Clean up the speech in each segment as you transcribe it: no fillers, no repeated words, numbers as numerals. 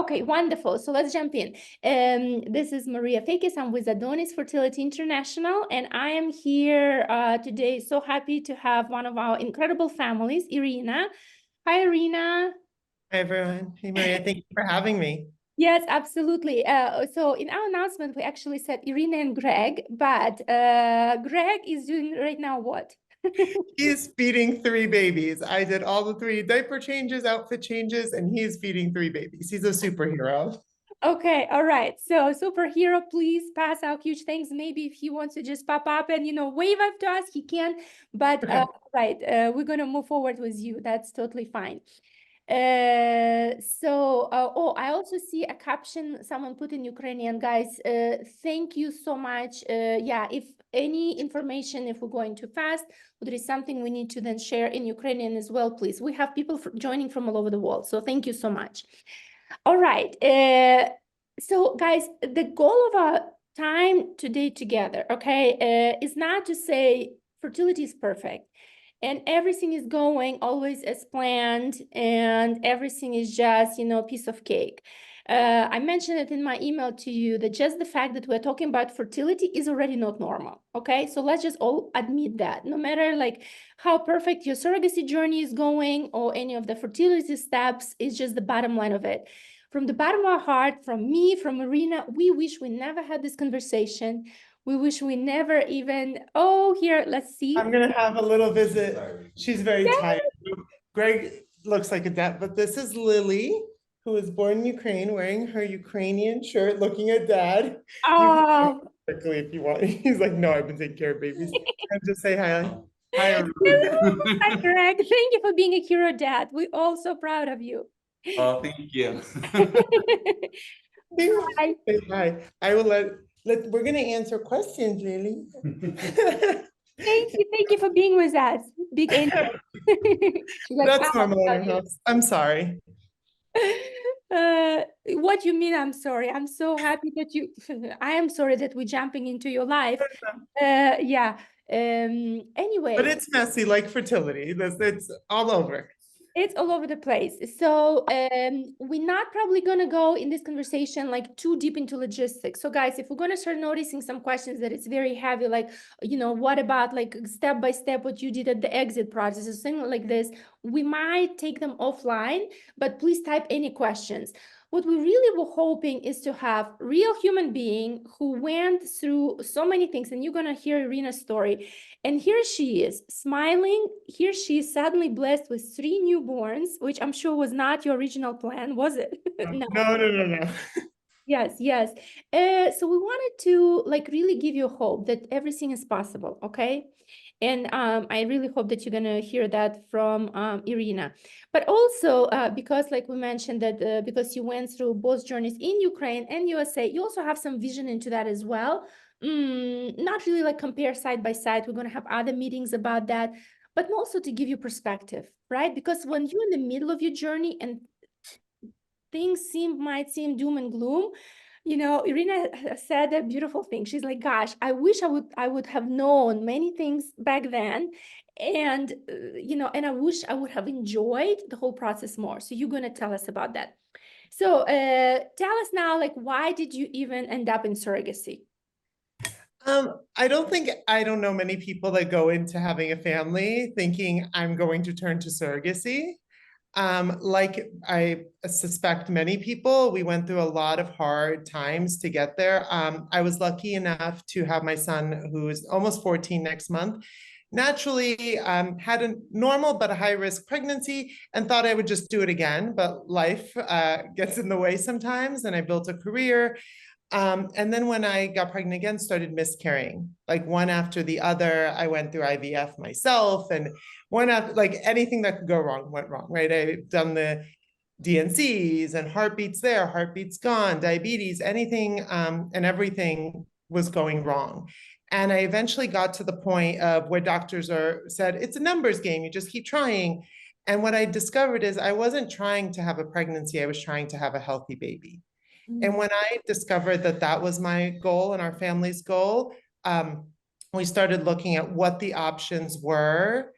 Okay, wonderful. So let's jump in. This is Maria Fakis. I'm with Adonis Fertility International, and I am here today. So happy to have one of our incredible families, Irina. Hi, Irina. Hi, everyone. Hey, Maria. Thank you for having me. Yes, absolutely. So in our announcement, we actually said Irina and Greg, but Greg is doing right now what? He's feeding 3 babies. I did all the 3 diaper changes, outfit changes, and he's feeding 3 babies. He's a superhero. Okay, all right. So superhero, please pass out huge thanks. Maybe if he wants to just pop up and wave up to us, he can. But Okay. right, we're gonna move forward with you. That's totally fine. Oh, I also see a caption someone put in Ukrainian, guys. Thank you so much. Yeah, if any information, if we're going too fast, or there is something we need to then share in Ukrainian as well, please. We have people joining from all over the world, so thank you so much. All right. So guys, the goal of our time today together, okay, is not to say fertility is perfect and everything is going always as planned and everything is just, piece of cake. I mentioned it in my email to you that just the fact that we're talking about fertility is already not normal. Okay, so let's just all admit that no matter like how perfect your surrogacy journey is going or any of the fertility steps, is just the bottom line of it. From the bottom of our heart, from me, from Marina, we wish we never had this conversation. We wish we never even, oh, here, let's see. I'm going to have a little visit. She's very tired. Greg looks like a dad, but this is Lily, who was born in Ukraine, wearing her Ukrainian shirt, looking at dad. You can Oh, quickly if you want. He's like, no, I've been taking care of babies. And just say hi. Hi, hello. Hi, Greg. Thank you for being a hero dad. We're all so proud of you. Oh, thank you. Hi. Say hi. I will we're going to answer questions, Lily. Thank you for being with us. Big angel. Like, That's normal in our house. I'm sorry. What you mean? I'm sorry. I'm so happy that you. I am sorry that we're jumping into your life. Yeah. Anyway, but it's messy like fertility. It's all over. It's all over the place. So we're not probably going to go in this conversation like too deep into logistics. So guys, if we're going to start noticing some questions that it's very heavy, like, what about like step by step what you did at the exit process or something like this, we might take them offline, but please type any questions. What we really were hoping is to have real human being who went through so many things, and you're going to hear Irina's story. And here she is, smiling. Here she is suddenly blessed with 3 newborns, which I'm sure was not your original plan, was it? No. Yes. So we wanted to like really give you hope that everything is possible, okay? And I really hope that you're gonna hear that from Irina. But also because like we mentioned that because you went through both journeys in Ukraine and USA, you also have some vision into that as well. Not really like compare side by side. We're gonna have other meetings about that, but also to give you perspective, right? Because when you're in the middle of your journey and things might seem doom and gloom, Irina said a beautiful thing. She's like, gosh, I wish I would have known many things back then, and and I wish I would have enjoyed the whole process more. So you're going to tell us about that. So tell us now, like, why did you even end up in surrogacy? I don't know many people that go into having a family thinking I'm going to turn to surrogacy. Like I suspect many people, we went through a lot of hard times to get there. I was lucky enough to have my son, who's almost 14 next month, naturally had a normal but a high risk pregnancy and thought I would just do it again. But life gets in the way sometimes, and I built a career. And then when I got pregnant again, started miscarrying, like one after the other. I went through IVF myself, and one after, like anything that could go wrong went wrong, right? I've done the DNCs and heartbeats there, heartbeats gone, diabetes, anything and everything was going wrong. And I eventually got to the point of where doctors said, it's a numbers game, you just keep trying. And what I discovered is I wasn't trying to have a pregnancy, I was trying to have a healthy baby. And when I discovered that that was my goal and our family's goal, we started looking at what the options were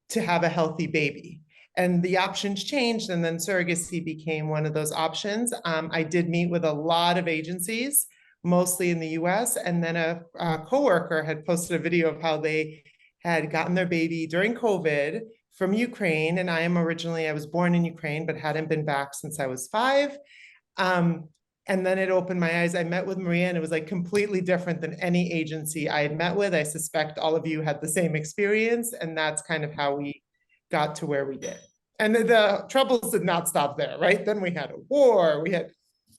to have a healthy baby. and the options changed, and then surrogacy became one of those options. I did meet with a lot of agencies, mostly in the US, and then a coworker had posted a video of how they had gotten their baby during COVID from Ukraine. And I was born in Ukraine, but hadn't been back since I was 5. And then it opened my eyes. I met with Maria, and it was like completely different than any agency I had met with. I suspect all of you had the same experience, and that's kind of how we got to where we did. And the troubles did not stop there, right? Then we had a war, we had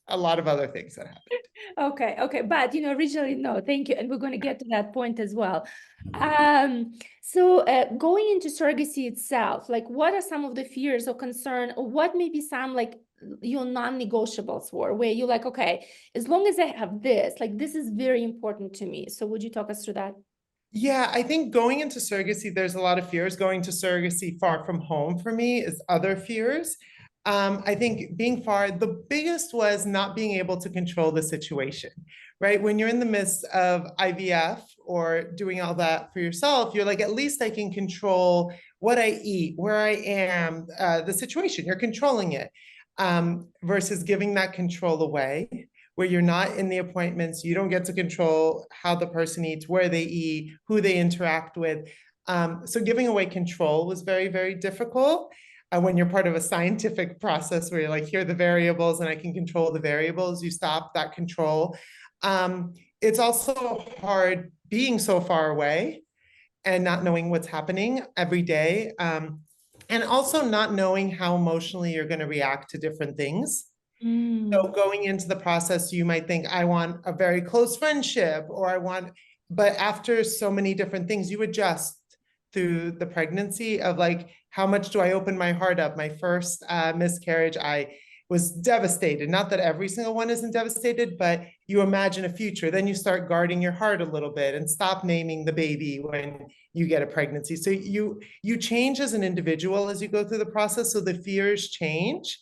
a lot of other things that happened. Okay, but originally, no, thank you, and we're going to get to that point as well. So going into surrogacy itself, like what are some of the fears or concern, or what maybe some like your non-negotiables were, where you're like, okay, as long as I have this, like this is very important to me. So would you talk us through that? Yeah, I think going into surrogacy, there's a lot of fears. Going to surrogacy far from home for me is other fears. I think being far, the biggest was not being able to control the situation, right? When you're in the midst of IVF or doing all that for yourself, you're like, at least I can control what I eat, where I am, the situation. You're controlling it, versus giving that control away, where you're not in the appointments, you don't get to control how the person eats, where they eat, who they interact with. So giving away control was very, very difficult. When you're part of a scientific process where you're like, here are the variables and I can control the variables, you stop that control. It's also hard being so far away and not knowing what's happening every day. And also not knowing how emotionally you're going to react to different things. So going into the process, you might think, I want a very close friendship, or but after so many different things, you adjust through the pregnancy of like, how much do I open my heart up? My first miscarriage, I was devastated. Not that every single one isn't devastated, but you imagine a future. Then you start guarding your heart a little bit and stop naming the baby when you get a pregnancy. So you change as an individual as you go through the process. So the fears change.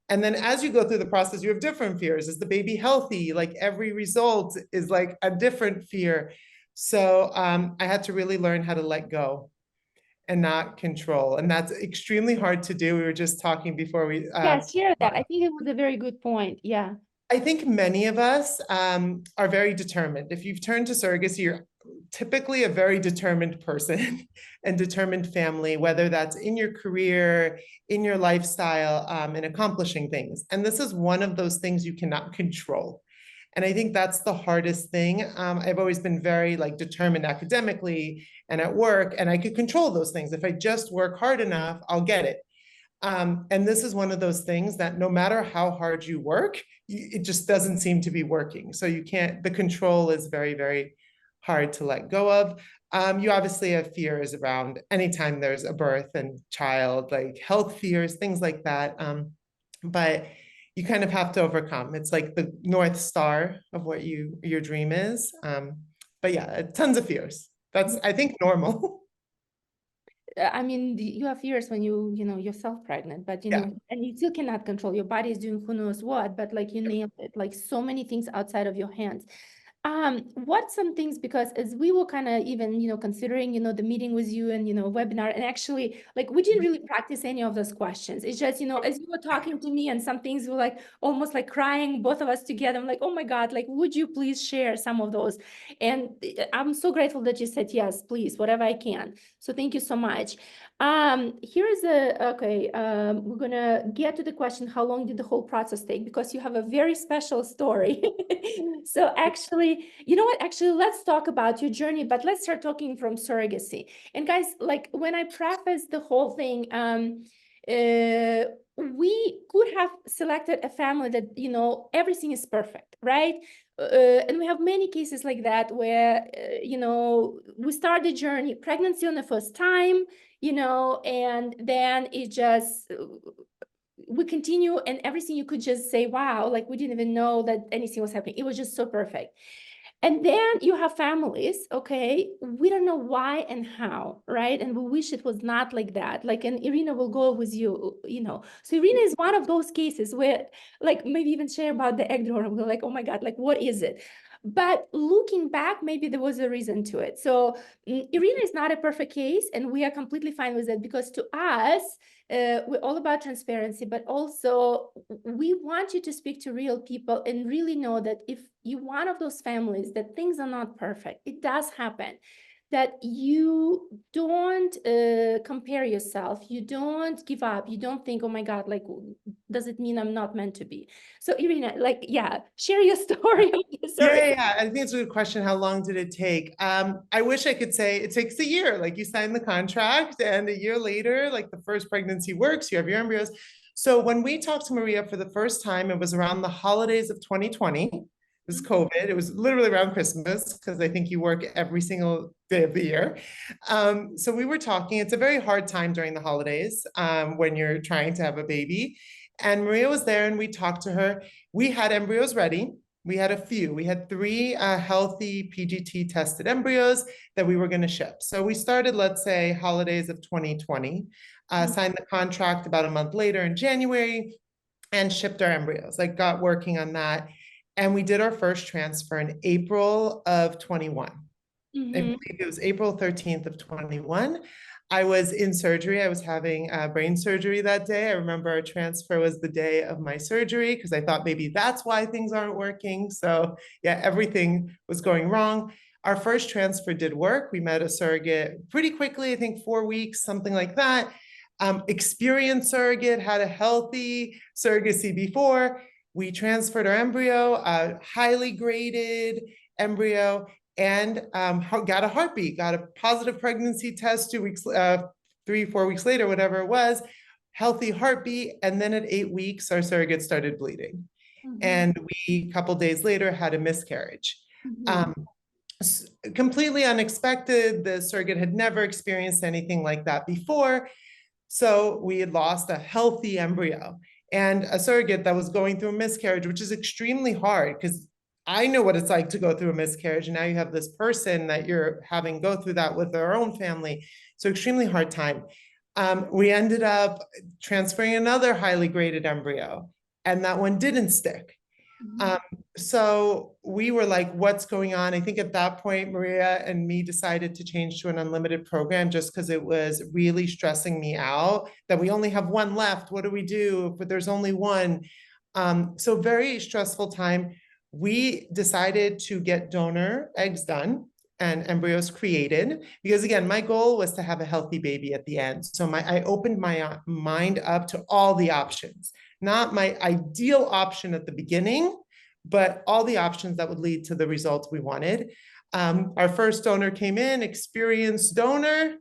And then as you go through the process, you have different fears. Is the baby healthy? Like every result is like a different fear. So I had to really learn how to let go and not control. And that's extremely hard to do. We were just talking before we. Yeah, share that. I think it was a very good point. Yeah. I think many of us are very determined. If you've turned to surrogacy, you're typically a very determined person and determined family, whether that's in your career, in your lifestyle, in accomplishing things. And this is one of those things you cannot control. And I think that's the hardest thing. I've always been very like determined academically and at work, and I could control those things. If I just work hard enough, I'll get it. And this is one of those things that no matter how hard you work, it just doesn't seem to be working. So you can't, the control is very, very hard to let go of. You obviously have fears around anytime there's a birth and child, like health fears, things like that. But you kind of have to overcome. It's like the North Star of what your dream is. But yeah, tons of fears. That's, I think, normal. I mean, you have fears when you're self-pregnant, but Yeah. and you still cannot control. Your body is doing who knows what, but like you nailed it, like so many things outside of your hands. What some things, because as we were kind of even, considering, the meeting with you and, webinar, and actually like we didn't really practice any of those questions. It's just, as you were talking to me and some things were like almost like crying, both of us together. I'm like, oh my God, like, would you please share some of those? And I'm so grateful that you said, yes, please, whatever I can. So thank you so much. We're gonna get to the question, how long did the whole process take? Because you have a very special story. So actually, you know what, actually, let's talk about your journey, but let's start talking from surrogacy. And guys, like when I prefaced the whole thing, we could have selected a family that, everything is perfect, right? And we have many cases like that where, we start the journey, pregnancy on the first time, and then it just, we continue and everything you could just say, wow, like we didn't even know that anything was happening. It was just so perfect. And then you have families, okay, we don't know why and how, right? And we wish it was not like that. Like, and Irina will go with you, So Irina is one of those cases where, like, maybe even share about the egg donor. We're like, oh my God, like, what is it? But looking back, maybe there was a reason to it. So Irina is not a perfect case, and we are completely fine with it, because to us, we're all about transparency, but also we want you to speak to real people and really know that if you're one of those families that things are not perfect, it does happen, that you don't compare yourself, you don't give up, you don't think, oh my God, like, does it mean I'm not meant to be? So Irina, like, yeah, share your story. Sorry. Yeah, I think it's a good question. How long did it take? I wish I could say it takes a year. Like you sign the contract, and a year later, like the first pregnancy works, you have your embryos. So when we talked to Maria for the first time, it was around the holidays of 2020. It was COVID. It was literally around Christmas because I think you work every single day of the year. So we were talking. It's a very hard time during the holidays when you're trying to have a baby. And Maria was there, and we talked to her. We had embryos ready. We had a few. We had 3 healthy PGT tested embryos that we were going to ship. So we started, let's say, holidays of 2020, signed the contract about a month later in January, and shipped our embryos. Like got working on that. And we did our first transfer in April of 21. I believe it was April 13th of 21. I was in surgery. I was having brain surgery that day. I remember our transfer was the day of my surgery because I thought maybe that's why things aren't working. So yeah, everything was going wrong. Our first transfer did work. We met a surrogate pretty quickly, I think 4 weeks, something like that. Experienced surrogate, had a healthy surrogacy before. We transferred our embryo, a highly graded embryo, and got a heartbeat, got a positive pregnancy test 2 weeks, 3-4 weeks later, whatever it was, healthy heartbeat. And then at 8 weeks, our surrogate started bleeding. And we, a couple days later, had a miscarriage. Completely unexpected. The surrogate had never experienced anything like that before. So we had lost a healthy embryo and a surrogate that was going through a miscarriage, which is extremely hard because I know what it's like to go through a miscarriage. And now you have this person that you're having go through that with their own family. So extremely hard time. We ended up transferring another highly graded embryo, and that one didn't stick. So we were like, what's going on? I think at that point, Maria and me decided to change to an unlimited program just because it was really stressing me out that we only have one left. What do we do? But there's only one. So very stressful time. We decided to get donor eggs done and embryos created because again, my goal was to have a healthy baby at the end. So I opened my mind up to all the options, not my ideal option at the beginning, but all the options that would lead to the results we wanted. Our first donor came in, experienced donor,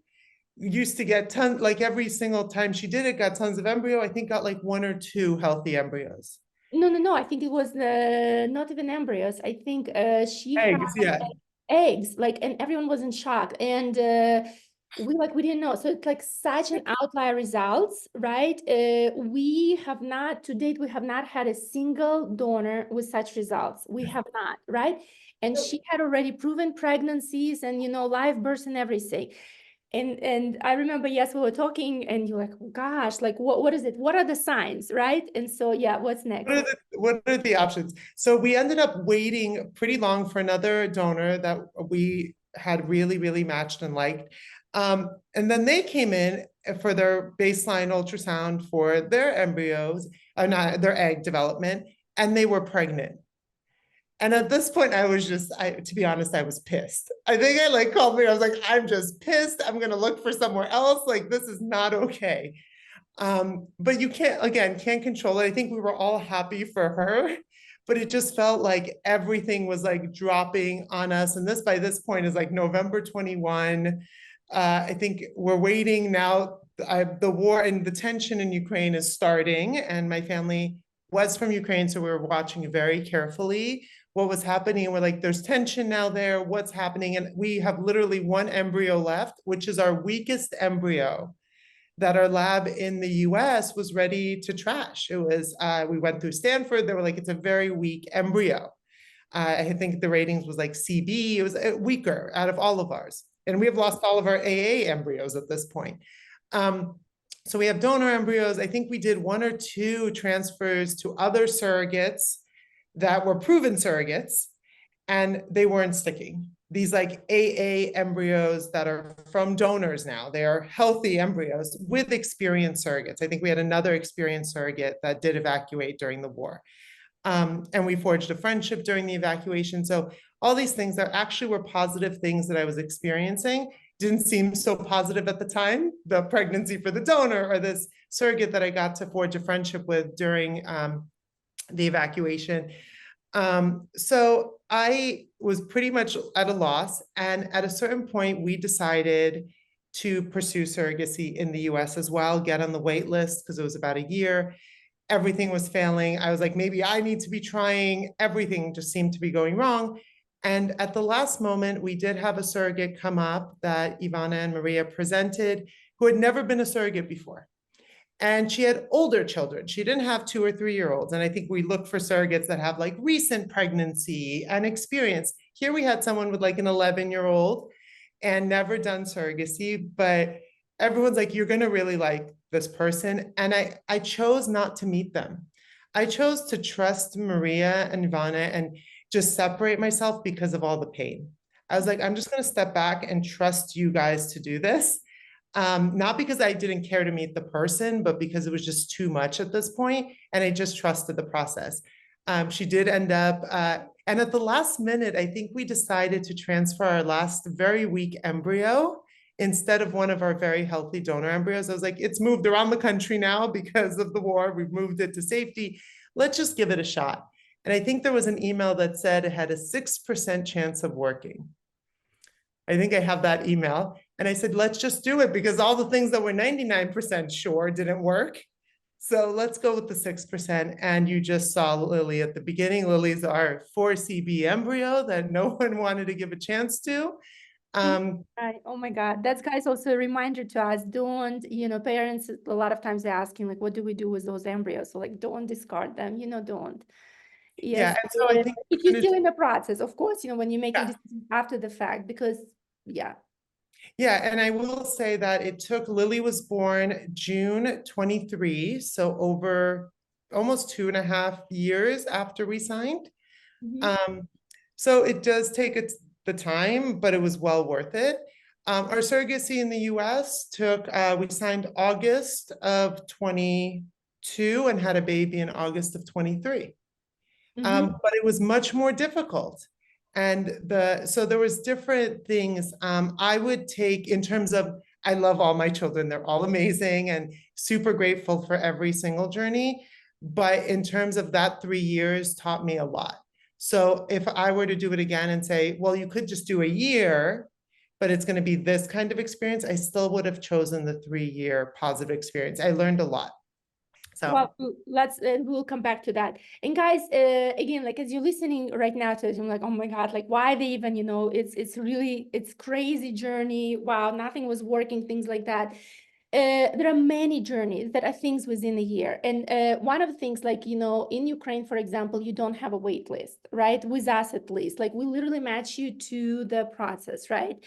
used to get tons, like every single time she did it, got tons of embryo. I think got like 1 or 2 healthy embryos. No. I think it was not even embryos. I think she Eggs, had yeah. eggs, like, and everyone was in shock. And we didn't know. So it's like such an outlier results, right? We have not, to date, we have not had a single donor with such results. We have not, right? And she had already proven pregnancies and, live births and everything. And I remember, yes, we were talking and you're like, oh, gosh, like, what is it? What are the signs, right? And so, yeah, what's next? What are the options? So we ended up waiting pretty long for another donor that we had really, really matched and liked. And then they came in for their baseline ultrasound for their embryos, not their egg development, and they were pregnant. And at this point, I was just, to be honest, I was pissed. I think I called me. I was like, I'm just pissed. I'm going to look for somewhere else. Like, this is not okay. But you can't control it. I think we were all happy for her, but it just felt like everything was like dropping on us. And by this point is like November 21. I think we're waiting now. The war and the tension in Ukraine is starting, and my family was from Ukraine. So we were watching very carefully what was happening. We're like, there's tension now there. What's happening? And we have literally 1 embryo left, which is our weakest embryo that our lab in the US was ready to trash. It was, we went through Stanford. They were like, it's a very weak embryo. I think the ratings was like CB. It was weaker out of all of ours. And we have lost all of our AA embryos at this point. So we have donor embryos. I think we did 1 or 2 transfers to other surrogates that were proven surrogates, and they weren't sticking. these like AA embryos that are from donors now. They are healthy embryos with experienced surrogates. I think we had another experienced surrogate that did evacuate during the war. And we forged a friendship during the evacuation. So all these things that actually were positive things that I was experiencing didn't seem so positive at the time. The pregnancy for the donor or this surrogate that I got to forge a friendship with during the evacuation. So I was pretty much at a loss. And at a certain point, we decided to pursue surrogacy in the US as well, get on the wait list because it was about a year. Everything was failing. I was like, maybe I need to be trying. Everything just seemed to be going wrong. And at the last moment, we did have a surrogate come up that Ivana and Maria presented, who had never been a surrogate before. And she had older children. She didn't have 2 or 3-year-olds. And I think we look for surrogates that have like recent pregnancy and experience. Here we had someone with like an 11-year-old and never done surrogacy, but everyone's like, you're going to really like this person. And I chose not to meet them. I chose to trust Maria and Ivana and just separate myself because of all the pain. I was like, I'm just going to step back and trust you guys to do this. Not because I didn't care to meet the person, but because it was just too much at this point, and I just trusted the process. She did end up, and at the last minute, I think we decided to transfer our last very weak embryo instead of one of our very healthy donor embryos. I was like, it's moved around the country now because of the war. We've moved it to safety. Let's just give it a shot. And I think there was an email that said it had a 6% chance of working. I think I have that email. And I said, let's just do it because all the things that were 99% sure didn't work. So let's go with the 6%. And you just saw Lily at the beginning. Lily's our 4CB embryo that no one wanted to give a chance to. Right. Oh my God. That's, guys, also a reminder to us. Don't, parents, a lot of times they're asking, like, what do we do with those embryos? So, like, don't discard them, don't. Yeah. Yes. And so I think if you're still in the process, of course, when you're making yeah. decisions after the fact, because, yeah. Yeah, and I will say that it took, Lily was born June 23, so over almost 2.5 years after we signed. So it does take the time, but it was well worth it. Our surrogacy in the US took, we signed August of 22 and had a baby in August of 23. But it was much more difficult. And so there was different things I would take in terms of, I love all my children. They're all amazing and super grateful for every single journey. But in terms of that 3 years taught me a lot. So if I were to do it again and say, well, you could just do a year, but it's going to be this kind of experience, I still would have chosen the 3-year positive experience. I learned a lot. So well, we'll come back to that. And guys, again, like, as you're listening right now to it, I'm like, oh my God, like, why they even, it's crazy journey. Wow, nothing was working, things like that. There are many journeys that are things within a year. And one of the things, like, in Ukraine, for example, you don't have a wait list, right? With us, at least, like, we literally match you to the process, right?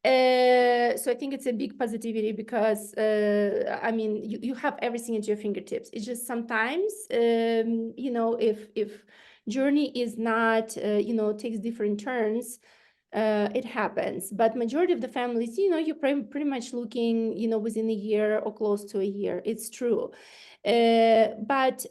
So I think it's a big positivity because, I mean, you have everything at your fingertips. It's just sometimes, if journey is not, takes different turns, it happens. But majority of the families, you're pretty much looking, within a year or close to a year. It's true. But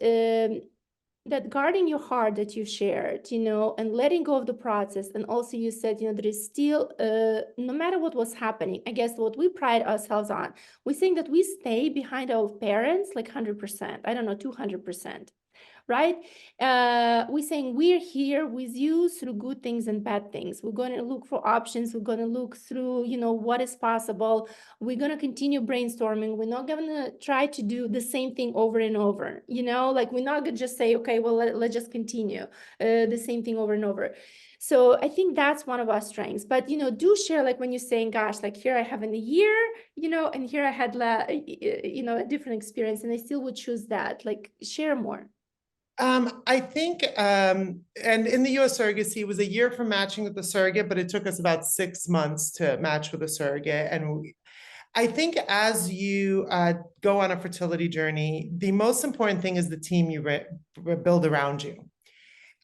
that guarding your heart that you shared, and letting go of the process. And also you said, there is still, no matter what was happening, I guess what we pride ourselves on, we think that we stay behind our parents like 100%, I don't know, 200%. Right? We're saying we're here with you through good things and bad things. We're going to look for options. We're going to look through, what is possible. We're going to continue brainstorming. We're not going to try to do the same thing over and over, like, we're not going to just say, okay, well, let's just continue the same thing over and over. So I think that's one of our strengths. But, do share, like, when you're saying, gosh, like, here I have in a year, and here I had, a different experience, and I still would choose that. Like, share more. I think, and in the US surrogacy, it was a year for matching with the surrogate, but it took us about 6 months to match with a surrogate. And I think as you go on a fertility journey, the most important thing is the team you build around you.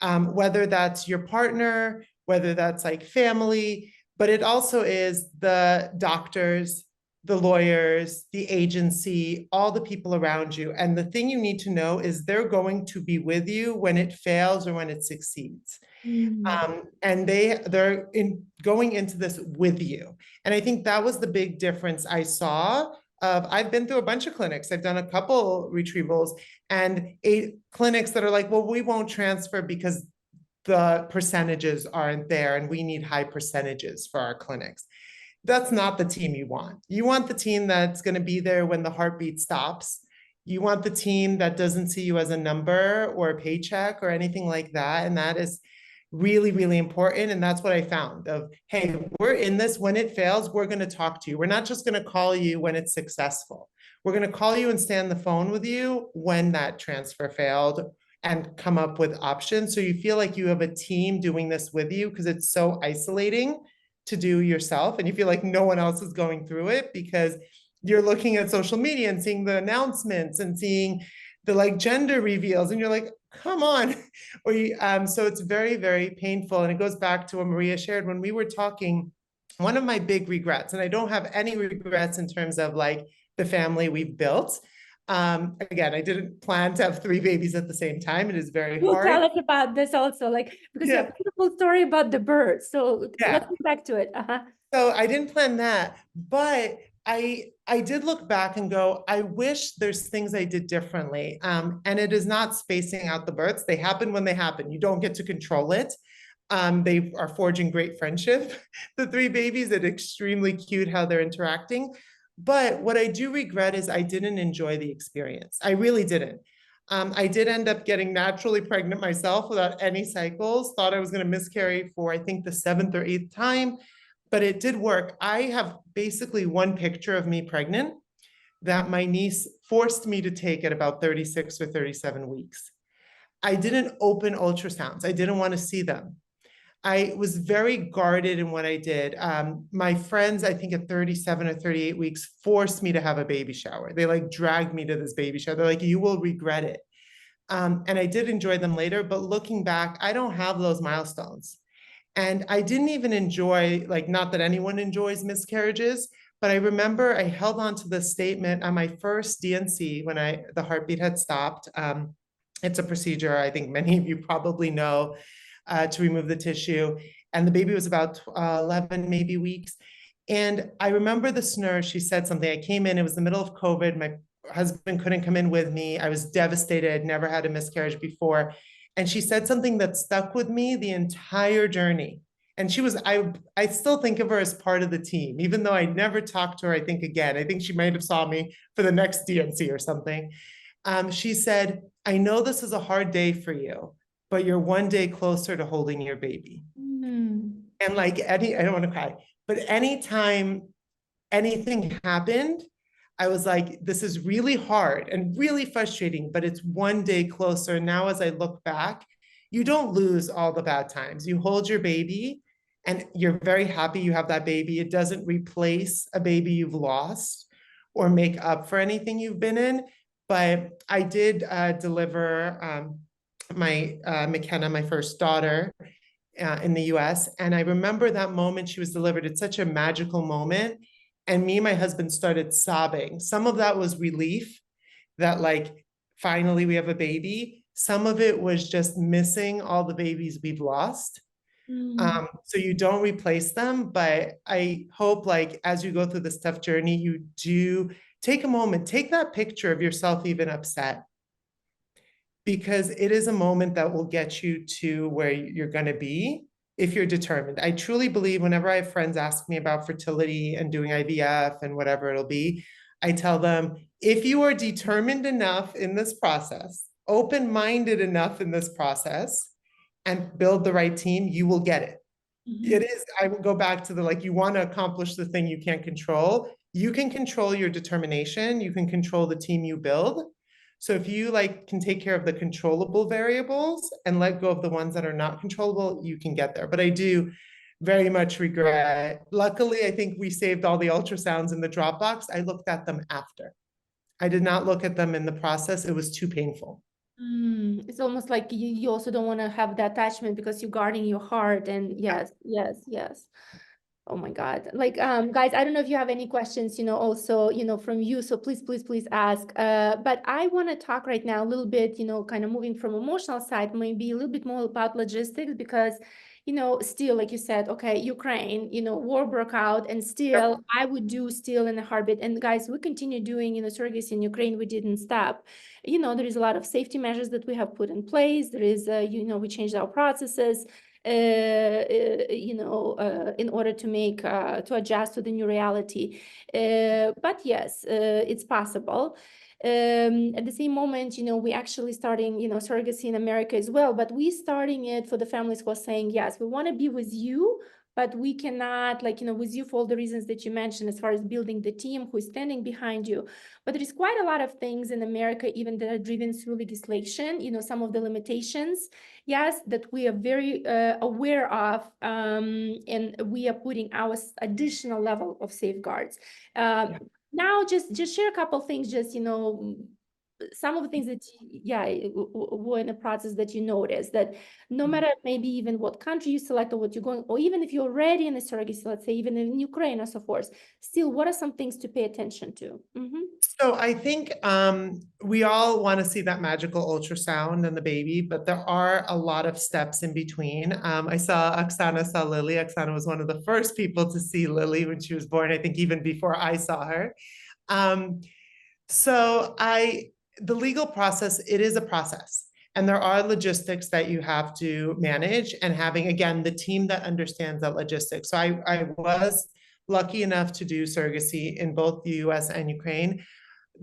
Whether that's your partner, whether that's like family, but it also is the doctors, the lawyers, the agency, all the people around you. And the thing you need to know is they're going to be with you when it fails or when it succeeds. And they're going into this with you. And I think that was the big difference I saw. I've been through a bunch of clinics. I've done a couple retrievals and clinics that are like, well, we won't transfer because the percentages aren't there and we need high percentages for our clinics. That's not the team you want. You want the team that's going to be there when the heartbeat stops. You want the team that doesn't see you as a number or a paycheck or anything like that. And that is really, really important. And that's what I found of, hey, we're in this. When it fails, we're going to talk to you. We're not just going to call you when it's successful. We're going to call you and stay on the phone with you when that transfer failed and come up with options. So you feel like you have a team doing this with you, because it's so isolating to do yourself. And you feel like no one else is going through it because you're looking at social media and seeing the announcements and seeing the like gender reveals. And you're like, come on. Or so it's very, very painful. And it goes back to what Maria shared when we were talking. One of my big regrets, and I don't have any regrets in terms of like the family we've built. Again, I didn't plan to have 3 babies at the same time. It is very We'll hard. tell us about this also, like, because you have a beautiful story about the bird. So let's get back to it. So I didn't plan that, but I did look back and go, I wish there's things I did differently. And it is not spacing out the births. They happen when they happen. You don't get to control it. They are forging great friendship. The 3 babies, it's extremely cute how they're interacting. But what I do regret is I didn't enjoy the experience. I really didn't. I did end up getting naturally pregnant myself without any cycles. Thought I was going to miscarry for, I think, the 7th or 8th time, but it did work. I have basically one picture of me pregnant that my niece forced me to take at about 36 or 37 weeks. I didn't open ultrasounds. I didn't want to see them. I was very guarded in what I did. My friends, I think at 37 or 38 weeks, forced me to have a baby shower. They like dragged me to this baby shower. They're like, you will regret it. And I did enjoy them later, but looking back, I don't have those milestones. And I didn't even enjoy, like, not that anyone enjoys miscarriages, but I remember I held on to the statement on my first DNC when the heartbeat had stopped. It's a procedure I think many of you probably know, to remove the tissue. And the baby was about 11 maybe weeks. And I remember the nurse, she said something. I came in, it was the middle of COVID. My husband couldn't come in with me. I was devastated. I'd never had a miscarriage before. And she said something that stuck with me the entire journey. And she was, I still think of her as part of the team, even though I never talked to her, I think again. I think she might have saw me for the next DNC or something. She said, I know this is a hard day for you, but you're one day closer to holding your baby. And like I don't want to cry, but anytime anything happened, I was like, this is really hard and really frustrating, but it's one day closer. Now, as I look back, you don't lose all the bad times. You hold your baby and you're very happy you have that baby. It doesn't replace a baby you've lost or make up for anything you've been in. But I did deliver my McKenna, my first daughter, in the US. And I remember that moment she was delivered. It's such a magical moment. And me and my husband started sobbing. Some of that was relief that like, finally we have a baby. Some of it was just missing all the babies we've lost. So you don't replace them, but I hope like, as you go through this tough journey, you do take a moment, take that picture of yourself even upset, because it is a moment that will get you to where you're going to be if you're determined. I truly believe whenever I have friends ask me about fertility and doing IVF and whatever it'll be, I tell them, if you are determined enough in this process, open-minded enough in this process, and build the right team, you will get it. It is, I will go back to the, like, you want to accomplish the thing you can't control. You can control your determination. You can control the team you build. So if you like can take care of the controllable variables and let go of the ones that are not controllable, you can get there. But I do very much regret. Luckily, I think we saved all the ultrasounds in the Dropbox. I looked at them after. I did not look at them in the process. It was too painful. It's almost like you also don't want to have the attachment because you're guarding your heart. And yes, yes, yes. Oh my God. Like, guys, I don't know if you have any questions, also, from you. So please ask. But I want to talk right now a little bit, kind of moving from emotional side, maybe a little bit more about logistics, because, still, like you said, okay, Ukraine, war broke out, and still I would do still in a heartbeat. And guys, we continue doing, surrogacy in Ukraine. We didn't stop. There is a lot of safety measures that we have put in place. There is, we changed our processes in order to make to adjust to the new reality. But yes, it's possible. At the same moment, we actually starting, surrogacy in America as well, but we starting it for the families who are saying, yes, we want to be with you, but we cannot, with you for all the reasons that you mentioned, as far as building the team who is standing behind you. But there is quite a lot of things in America, even that are driven through legislation, some of the limitations, yes, that we are very aware of, and we are putting our additional level of safeguards. Now, just share a couple things, just, some of the things that, were in a process that you noticed, that no matter maybe even what country you select or what you're going, or even if you're already in a surrogacy, let's say even in Ukraine or so forth, still, what are some things to pay attention to? So I think we all want to see that magical ultrasound and the baby, but there are a lot of steps in between. I saw Lily. Oksana was one of the first people to see Lily when she was born, I think even before I saw her. The legal process, it is a process. And there are logistics that you have to manage, and having, again, the team that understands that logistics. So I was lucky enough to do surrogacy in both the US and Ukraine.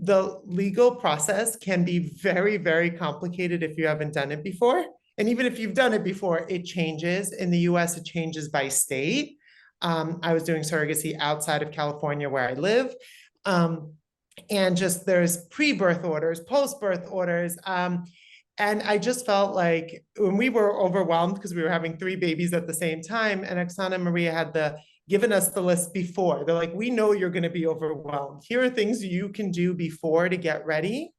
The legal process can be very, very complicated if you haven't done it before. And even if you've done it before, it changes. In the US, it changes by state. I was doing surrogacy outside of California where I live. And just there's pre-birth orders, post-birth orders. And I just felt like when we were overwhelmed because we were having 3 babies at the same time, and Oksana and Maria had given us the list before. They're like, we know you're going to be overwhelmed. Here are things you can do before to get ready.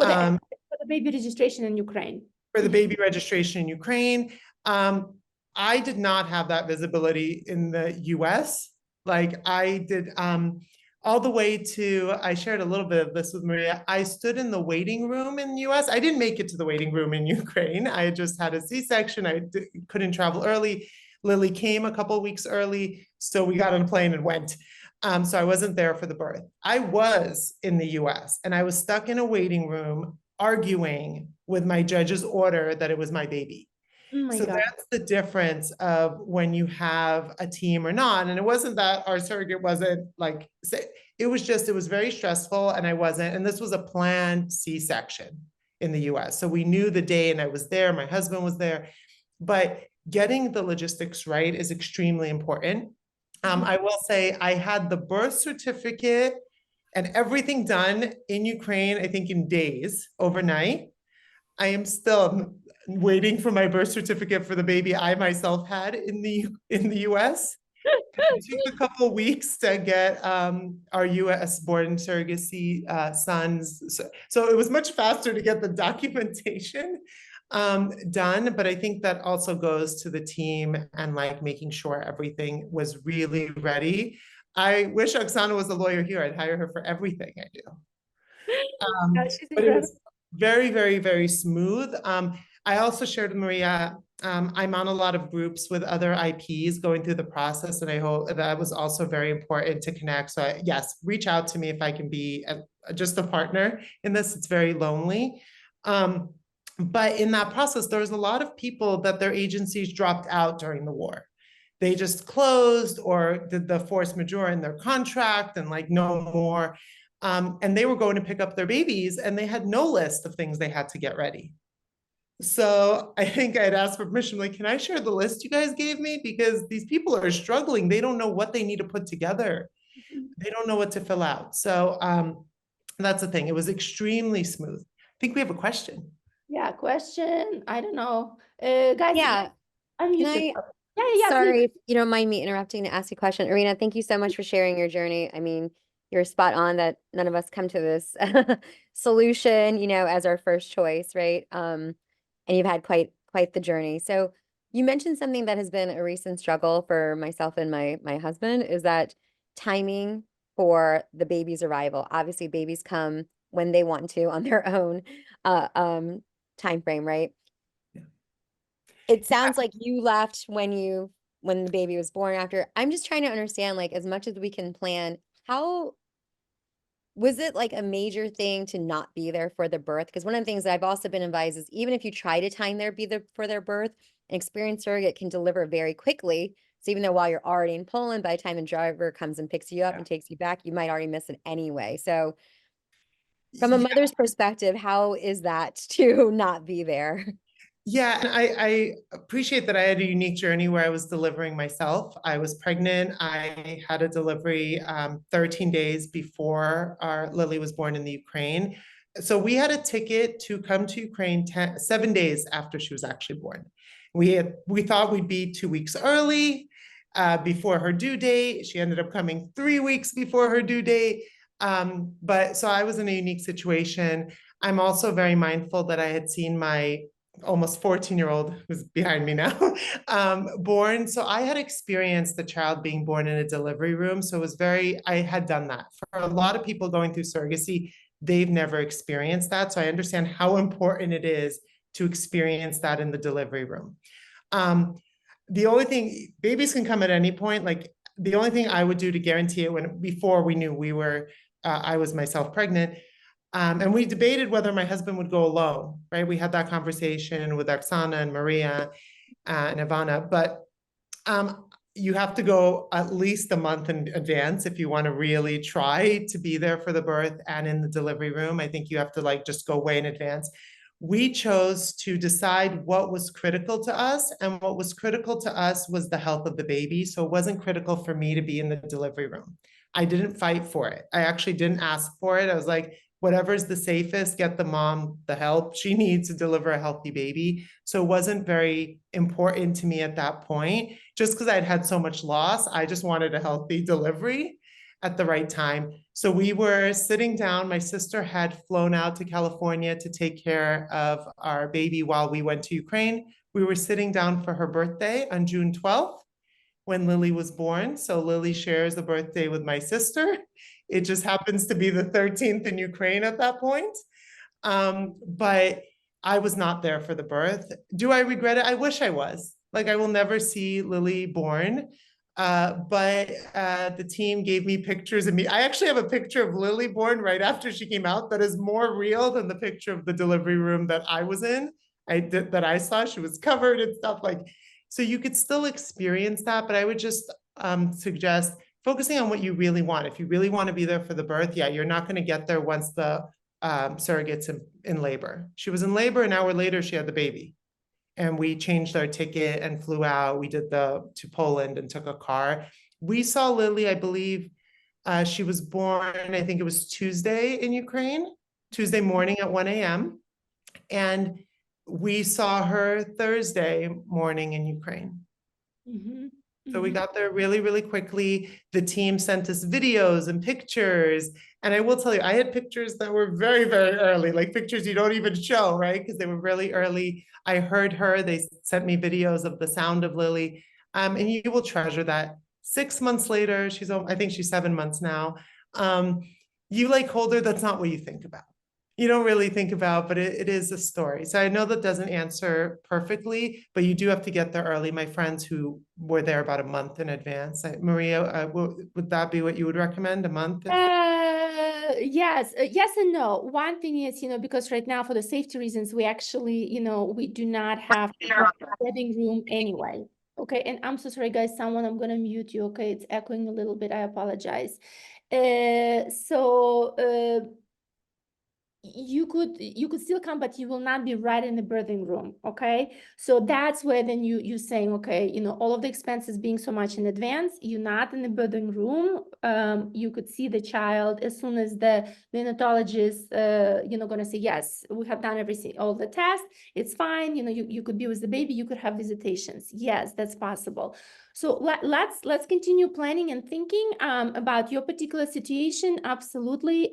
For the baby registration in Ukraine. For the baby registration in Ukraine. I did not have that visibility in the US. Like I did all the way to, I shared a little bit of this with Maria. I stood in the waiting room in the US. I didn't make it to the waiting room in Ukraine. I just had a C-section. I couldn't travel early. Lily came a couple of weeks early, so we got on a plane and went. So I wasn't there for the birth. I was in the US and I was stuck in a waiting room arguing with my judge's order that it was my baby. So that's the difference of when you have a team or not. And it wasn't that our surrogate wasn't like, it was very stressful, and I wasn't, and this was a planned C-section in the US. So we knew the day, and I was there, my husband was there, but getting the logistics right is extremely important. I will say I had the birth certificate and everything done in Ukraine, I think in days, overnight. I am still waiting for my birth certificate for the baby I myself had in the US. It took a couple of weeks to get our US born surrogacy sons. So it was much faster to get the documentation done, but I think that also goes to the team and like making sure everything was really ready. I wish Oksana was a lawyer here. I'd hire her for everything I do. But it was very, very, very smooth. I also shared with Maria, I'm on a lot of groups with other IPs going through the process, and I hope that was also very important to connect. So yes, reach out to me if I can be just a partner in this. It's very lonely. But in that process, there was a lot of people that their agencies dropped out during the war. They just closed or did the force majeure in their contract and like no more. And they were going to pick up their babies and they had no list of things they had to get ready. So I think I'd asked for permission, like, can I share the list you guys gave me? Because these people are struggling. They don't know what they need to put together. They don't know what to fill out. So that's the thing. It was extremely smooth. I think we have a question. Yeah, question. I don't know. Guys, yeah. Yeah, Sorry please. if you don't mind me interrupting to ask a question. Irina, thank you so much for sharing your journey. I mean, you're spot on that none of us come to this solution, you know, as our first choice, right? And you've had quite the journey. So you mentioned something that has been a recent struggle for myself and my husband is that timing for the baby's arrival. Obviously, babies come when they want to on their own time frame, right? Yeah. It sounds like you left when the baby was born after. I'm just trying to understand, like, as much as we can plan, how was it like a major thing to not be there for the birth? Because one of the things that I've also been advised is even if you try to time for their birth, an experienced surrogate can deliver very quickly. So even though while you're already in Poland, by the time the driver comes and picks you up and takes you back, you might already miss it anyway. So from a mother's perspective, how is that to not be there? Yeah, and I appreciate that I had a unique journey where I was delivering myself. I was pregnant. I had a delivery 13 days before our Lily was born in the Ukraine. So we had a ticket to come to Ukraine 7 days after she was actually born. We thought we'd be 2 weeks early before her due date. She ended up coming 3 weeks before her due date. But so I was in a unique situation. I'm also very mindful that I had seen my almost 14-year-old who's behind me now, born. So I had experienced the child being born in a delivery room. So it was I had done that. For a lot of people going through surrogacy, they've never experienced that. So I understand how important it is to experience that in the delivery room. The only thing, babies can come at any point. Like the only thing I would do to guarantee it before we knew I was myself pregnant, and we debated whether my husband would go alone, right? We had that conversation with Oksana and Maria and Ivana, but you have to go at least a month in advance if you want to really try to be there for the birth and in the delivery room. I think you have to like just go way in advance. We chose to decide what was critical to us, and what was critical to us was the health of the baby. So it wasn't critical for me to be in the delivery room. I didn't fight for it. I actually didn't ask for it. I was like, whatever's the safest, get the mom the help she needs to deliver a healthy baby. So it wasn't very important to me at that point. Just because I'd had so much loss, I just wanted a healthy delivery at the right time. So we were sitting down. My sister had flown out to California to take care of our baby while we went to Ukraine. We were sitting down for her birthday on June 12th when Lily was born. So Lily shares the birthday with my sister. It just happens to be the 13th in Ukraine at that point. But I was not there for the birth. Do I regret it? I wish I was. Like, I will never see Lily born. But the team gave me pictures of me. I actually have a picture of Lily born right after she came out that is more real than the picture of the delivery room that I was in. That I saw. She was covered and stuff like. So you could still experience that, but I would just suggest focusing on what you really want. If you really want to be there for the birth, yeah, you're not going to get there once the surrogate's in labor. She was in labor, an hour later, she had the baby. And we changed our ticket and flew out. We did to Poland and took a car. We saw Lily, I believe she was born, I think it was Tuesday in Ukraine, Tuesday morning at 1 a.m. And we saw her Thursday morning in Ukraine. Mm-hmm. So we got there really, really quickly. The team sent us videos and pictures. And I will tell you, I had pictures that were very, very early, like pictures you don't even show, right? Because they were really early. I heard her. They sent me videos of the sound of Lily. And you will treasure that. 6 months later, I think she's 7 months now. You like hold her, that's not what you think about. You don't really think about, but it is a story. So I know that doesn't answer perfectly, but you do have to get there early. My friends who were there about a month in advance. Maria, would that be what you would recommend, a month? Yes, yes and no. One thing is, because right now for the safety reasons, we actually, we do not have a wedding room anyway. Okay, and I'm so sorry, guys. I'm gonna mute you. Okay, it's echoing a little bit. I apologize. you could still come, but you will not be right in the birthing room. Okay, so that's where then you're saying, okay, you know, all of the expenses being so much in advance, you're not in the birthing room. You could see the child as soon as the neonatologist you know, gonna say, yes, we have done everything, all the tests, it's fine, you know, you could be with the baby, you could have visitations. Yes, that's possible. So let's continue planning and thinking about your particular situation. Absolutely,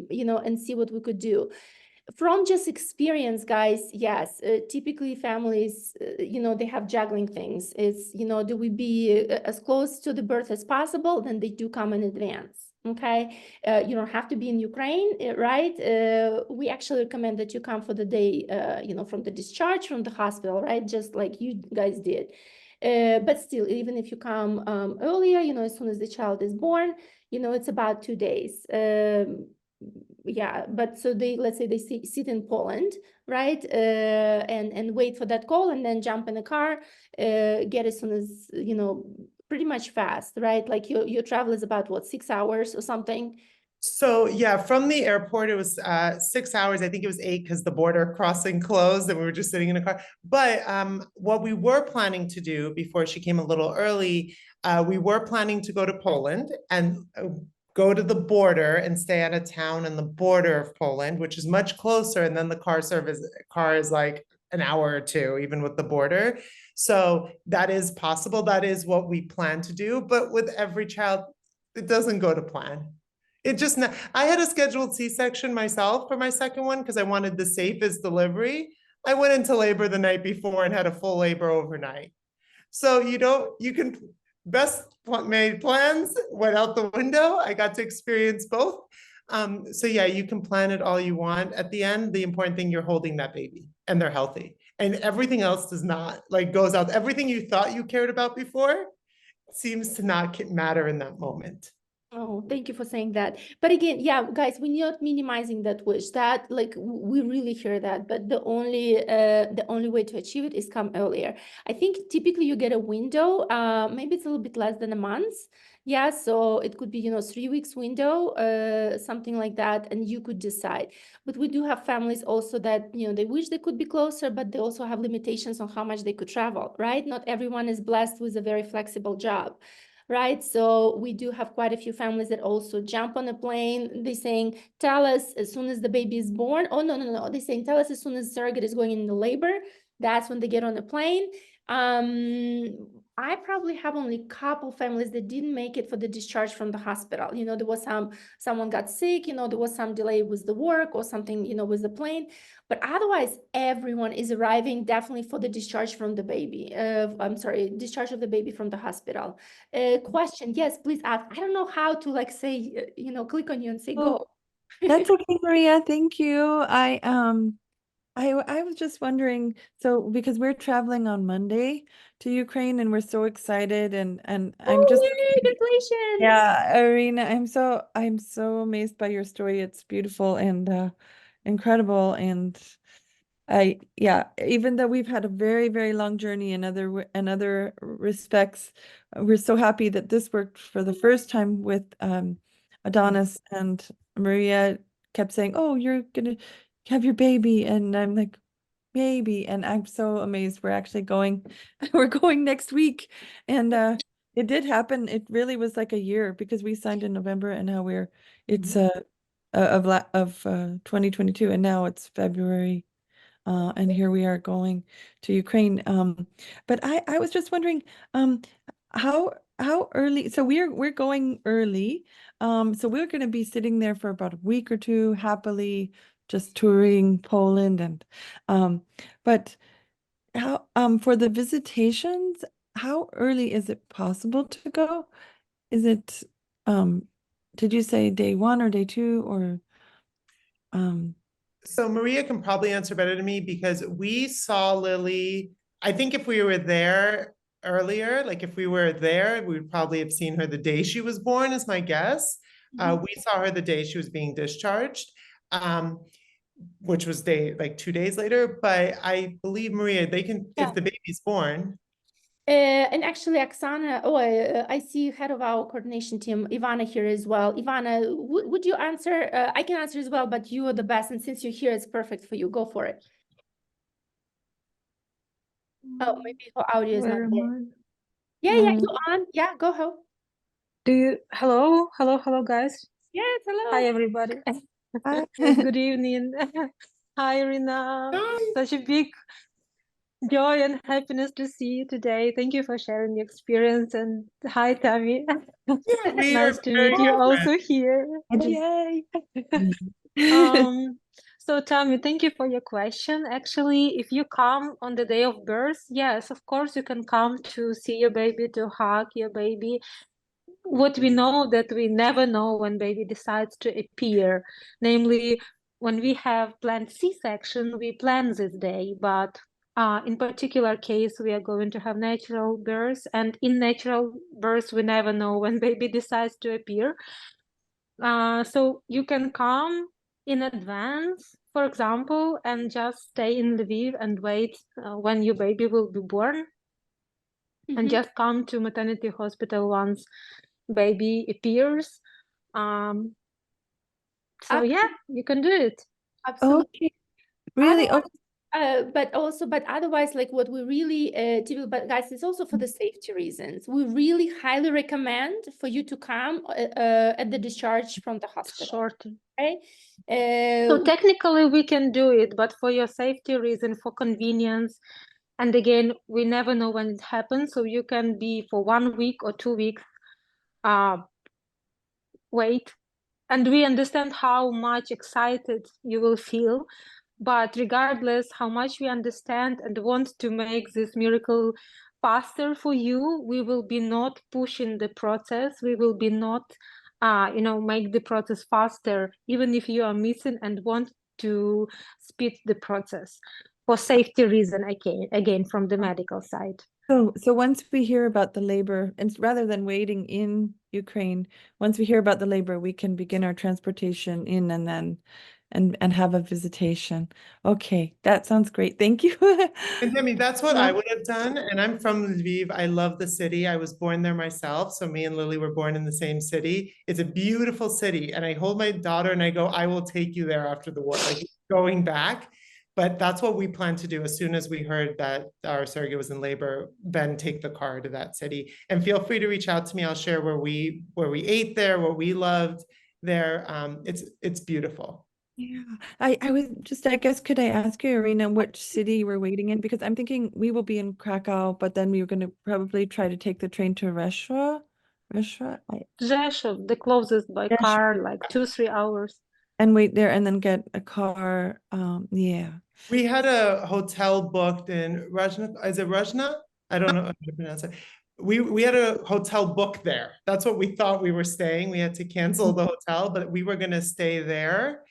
you know, and see what we could do. From just experience, guys, yes, typically families, you know, they have juggling things. It's, you know, do we be as close to the birth as possible? Then they do come in advance. Okay, you don't have to be in Ukraine, right? We actually recommend that you come for the day, you know, from the discharge from the hospital, right? Just like you guys did. But still, even if you come earlier, you know, as soon as the child is born, you know, it's about 2 days. Yeah, but so they, let's say they sit in Poland, right? And wait for that call and then jump in a car, get as soon as, you know, pretty much fast, right? Like your travel is about what, 6 hours or something? So yeah, from the airport, it was 6 hours. I think it was 8 because the border crossing closed and we were just sitting in a car. But what we were planning to do before she came a little early, we were planning to go to Poland and go to the border and stay at a town in the border of Poland, which is much closer. And then the car is like an hour or two, even with the border. So that is possible. That is what we plan to do. But with every child, it doesn't go to plan. It just, I had a scheduled C-section myself for my second one because I wanted the safest delivery. I went into labor the night before and had a full labor overnight. So you can, best made plans went out the window. I got to experience both. So yeah, you can plan it all you want. At the end, the important thing, you're holding that baby and they're healthy. And everything else does not, like, goes out. Everything you thought you cared about before seems to not matter in that moment. Oh, thank you for saying that. But again, yeah, guys, we're not minimizing that wish. That, like, we really hear that, but the only way to achieve it is come earlier. I think typically you get a window, maybe it's a little bit less than a month. Yeah, so it could be, you know, 3 weeks window, something like that, and you could decide. But we do have families also that, you know, they wish they could be closer, but they also have limitations on how much they could travel, right? Not everyone is blessed with a very flexible job. Right, so we do have quite a few families that also jump on a plane. They're saying, tell us as soon as the baby is born. Oh, no. They're saying, tell us as soon as surrogate is going into labor. That's when they get on the plane. I probably have only a couple families that didn't make it for the discharge from the hospital. You know, there was someone got sick, you know, there was some delay with the work or something, you know, with the plane. But otherwise, everyone is arriving definitely for the discharge from the baby. I'm sorry, discharge of the baby from the hospital. Question, yes, please ask. I don't know how to, like, say, you know, click on you and say Oh, go. that's okay, Maria. Thank you. I was just wondering, so because we're traveling on Monday to Ukraine and we're so excited and I'm just Oh, yay, congratulations. yeah, Irina, I'm so amazed by your story. It's beautiful and incredible and yeah, even though we've had a very, very long journey in other respects, we're so happy that this worked for the first time with Adonis, and Maria kept saying, "Oh, you're gonna have your baby," and I'm like, "Baby," and I'm so amazed. We're actually going, we're going next week, and it did happen. It really was like a year because we signed in November, and now it's of 2022, and now it's February. And here we are going to Ukraine. But I was just wondering, how early? So we're going early. So we're going to be sitting there for about a week or two, happily just touring Poland, and but how for the visitations, how early is it possible to go? Is it did you say day 1 or day 2 or um? So Maria can probably answer better than me because we saw Lily. I think if we were there earlier, like if we were there, we would probably have seen her the day she was born, is my guess. We saw her the day she was being discharged, which was like 2 days later. But I believe, Maria, they can, Yeah. if the baby's born. And actually, Oksana, I see head of our coordination team, Ivana here as well. Ivana, would you answer? I can answer as well, but you are the best. And since you're here, it's perfect for you. Go for it. Oh, maybe her audio is not Where am there. I? Yeah, you're on. Yeah, go ahead. Hello, guys. Yes, hello. Hi, everybody. Hi. Good evening. Hi, Irina. Hi. Such a big joy and happiness to see you today. Thank you for sharing your experience. And hi, Tammy. Yeah, we Nice are to very meet you good friends. also here. I just- Yay. Mm. So Tammy, thank you for your question. Actually, if you come on the day of birth, yes, of course you can come to see your baby, to hug your baby. What we know that we never know when baby decides to appear. Namely, when we have planned C-section, we plan this day, but in particular case, we are going to have natural birth, and in natural birth, we never know when baby decides to appear. So you can come in advance, for example, and just stay in Lviv and wait when your baby will be born, and just come to maternity hospital once baby appears. So yeah, you can do it. Absolutely. Okay. Really? Oh, But otherwise, like what we really do, but guys, it's also for the safety reasons. We really highly recommend for you to come at the discharge from the hospital. Short. Okay. So technically we can do it, but for your safety reason, for convenience, and again, we never know when it happens. So you can be for 1 week or 2 weeks, wait. And we understand how much excited you will feel. But regardless how much we understand and want to make this miracle faster for you, we will be not pushing the process. We will be not, make the process faster, even if you are missing and want to speed the process for safety reason, again from the medical side. so once we hear about the labor, and rather than waiting in Ukraine, once we hear about the labor, we can begin our transportation in and then and have a visitation. Okay, that sounds great. Thank you. And Demi, that's what Yeah. I would have done. And I'm from Lviv. I love the city. I was born there myself. So me and Lily were born in the same city. It's a beautiful city. And I hold my daughter and I go, I will take you there after the war, like going back. But that's what we plan to do as soon as we heard that our surrogate was in labor, then take the car to that city. And feel free to reach out to me. I'll share where we ate there, what we loved there. It's beautiful. Yeah, I was just, I guess, could I ask you, Irina, which city we're waiting in? Because I'm thinking we will be in Krakow, but then we were going to probably try to take the train to Resha. Rzeszów, the closest by car, like 2-3 hours. And wait there and then get a car. Yeah. We had a hotel booked in Rajna. Is it Rajna? I don't know how to pronounce it. We had a hotel booked there. That's what we thought we were staying. We had to cancel the hotel, but we were going to stay there.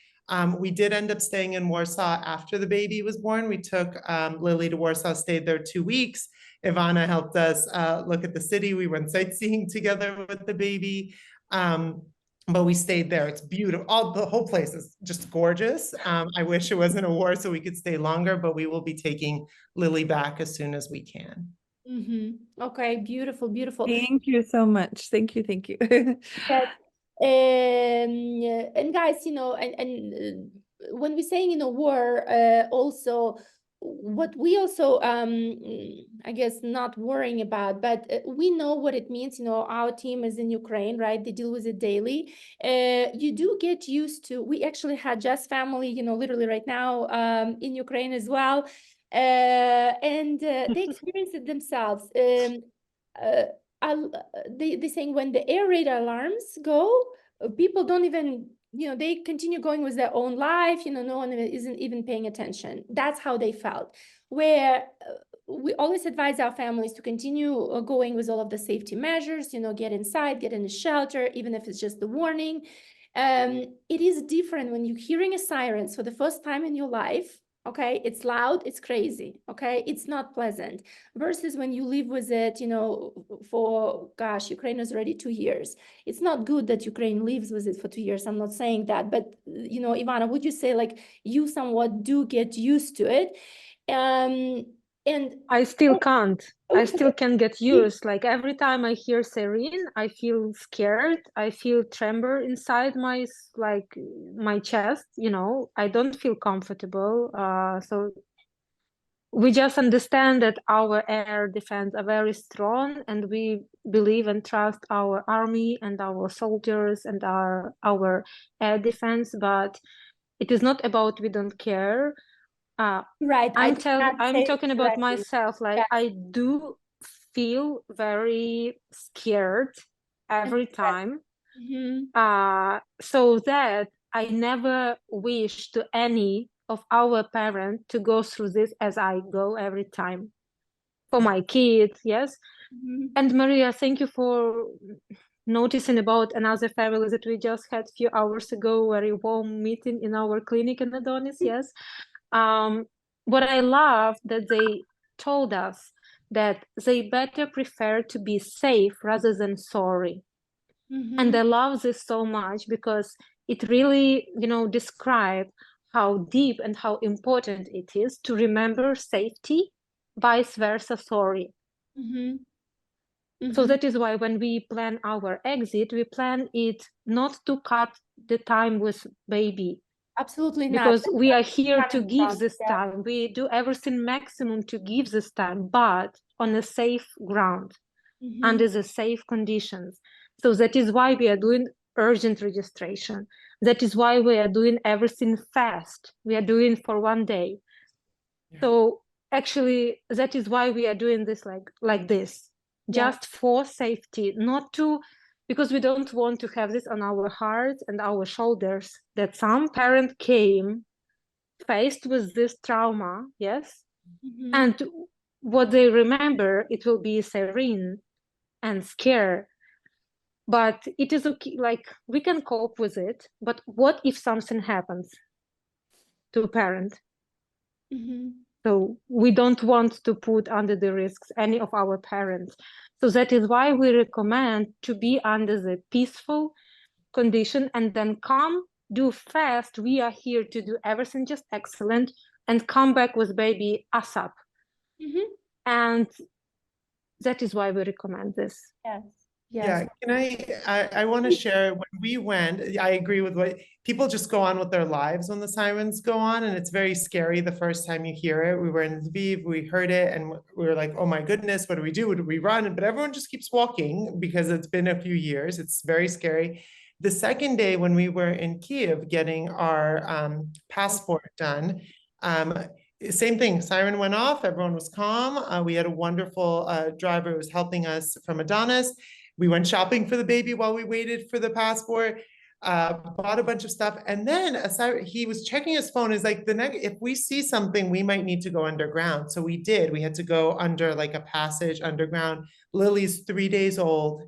We did end up staying in Warsaw after the baby was born. We took Lily to Warsaw, stayed there 2 weeks. Ivana helped us look at the city. We went sightseeing together with the baby. But we stayed there. It's beautiful. The whole place is just gorgeous. I wish it wasn't a war so we could stay longer, but we will be taking Lily back as soon as we can. Okay, beautiful, beautiful. Thank you so much. Thank you. Thank you. Yes. And guys, when we're saying war, also what we also I guess not worrying about, but we know what it means. Our team is in Ukraine, right? They deal with it daily. You do get used to. We actually had just family, literally right now in Ukraine as well, and they experience it themselves. They saying when the air raid alarms go, people don't even, they continue going with their own life, no one isn't even paying attention. That's how they felt. Where we always advise our families to continue going with all of the safety measures, get inside, get in a shelter, even if it's just the warning. It is different when you're hearing a sirens for the first time in your life. Okay, it's loud, it's crazy. Okay, it's not pleasant. Versus when you live with it, for Ukraine is already 2 years. It's not good that Ukraine lives with it for 2 years. I'm not saying that, but Ivana, would you say like you somewhat do get used to it? And I still oh, can't. I okay. still can get used. Like every time I hear Serene, I feel scared. I feel tremor inside my like my chest. You know, I don't feel comfortable. So we just understand that our air defense are very strong, and we believe and trust our army and our soldiers and our air defense. But it is not about we don't care. Right, I did not I'm say it talking about directly. myself. Like Yes. I do feel very scared every time. So that I never wish to any of our parents to go through this as I go every time. For my kids, yes. And Maria, thank you for noticing about another family that we just had a few hours ago, very warm meeting in our clinic in Adonis, yes. What I love that they told us that they better prefer to be safe rather than sorry. And I love this so much because it really, you know, describe how deep and how important it is to remember safety, vice versa, sorry. So that is why when we plan our exit, we plan it not to cut the time with baby, Absolutely not. because That's we where are it's here to coming give from. this Yeah. time. We do everything maximum to give this time, but on a safe ground, under the safe conditions. So that is why we are doing urgent registration. That is why we are doing everything fast. We are doing for 1 day. Yeah. So actually, that is why we are doing this like this, Yeah. just for safety, not to, because we don't want to have this on our hearts and our shoulders, that some parent came faced with this trauma, yes, and what they remember, it will be serene and scare. But it is okay, like we can cope with it. But what if something happens to a parent? So we don't want to put under the risks any of our parents. So that is why we recommend to be under the peaceful condition and then come, do fast. We are here to do everything just excellent and come back with baby ASAP. And that is why we recommend this. Yes. Yeah, can I want to share when we went, I agree with what people just go on with their lives when the sirens go on, and it's very scary the first time you hear it. We were in Lviv, we heard it, and we were like, oh my goodness, what do we do? Do we run? But everyone just keeps walking because it's been a few years. It's very scary. The second day when we were in Kiev getting our passport done, same thing, siren went off, everyone was calm. We had a wonderful driver who was helping us from Adonis. We went shopping for the baby while we waited for the passport, bought a bunch of stuff. And then he was checking his phone. Is like, if we see something, we might need to go underground. So we did. We had to go under like a passage underground. Lily's 3 days old.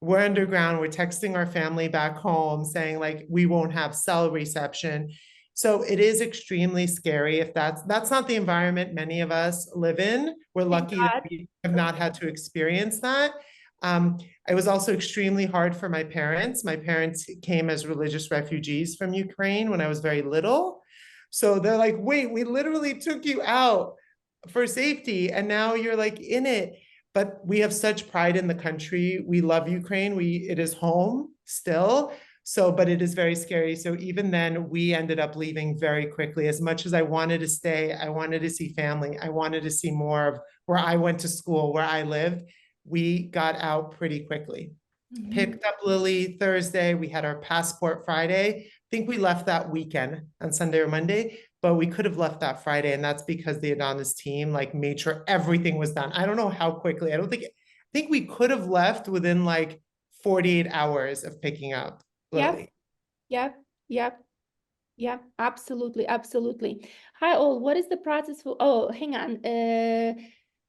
We're underground. We're texting our family back home saying like, we won't have cell reception. So it is extremely scary if that's not the environment many of us live in. We're lucky that we have not had to experience that. It was also extremely hard for my parents. My parents came as religious refugees from Ukraine when I was very little. So they're like, wait, we literally took you out for safety and now you're like in it. But we have such pride in the country. We love Ukraine. It is home still. So, but it is very scary. So even then we ended up leaving very quickly. As much as I wanted to stay, I wanted to see family. I wanted to see more of where I went to school, where I lived. We got out pretty quickly. Picked up Lily Thursday. We had our passport Friday. I think we left that weekend on Sunday or Monday, but we could have left that Friday. And that's because the Adonis team like made sure everything was done. I don't know how quickly. I think we could have left within like 48 hours of picking up Lily. Yep, absolutely, absolutely. Hi all, what is the process for, oh, hang on.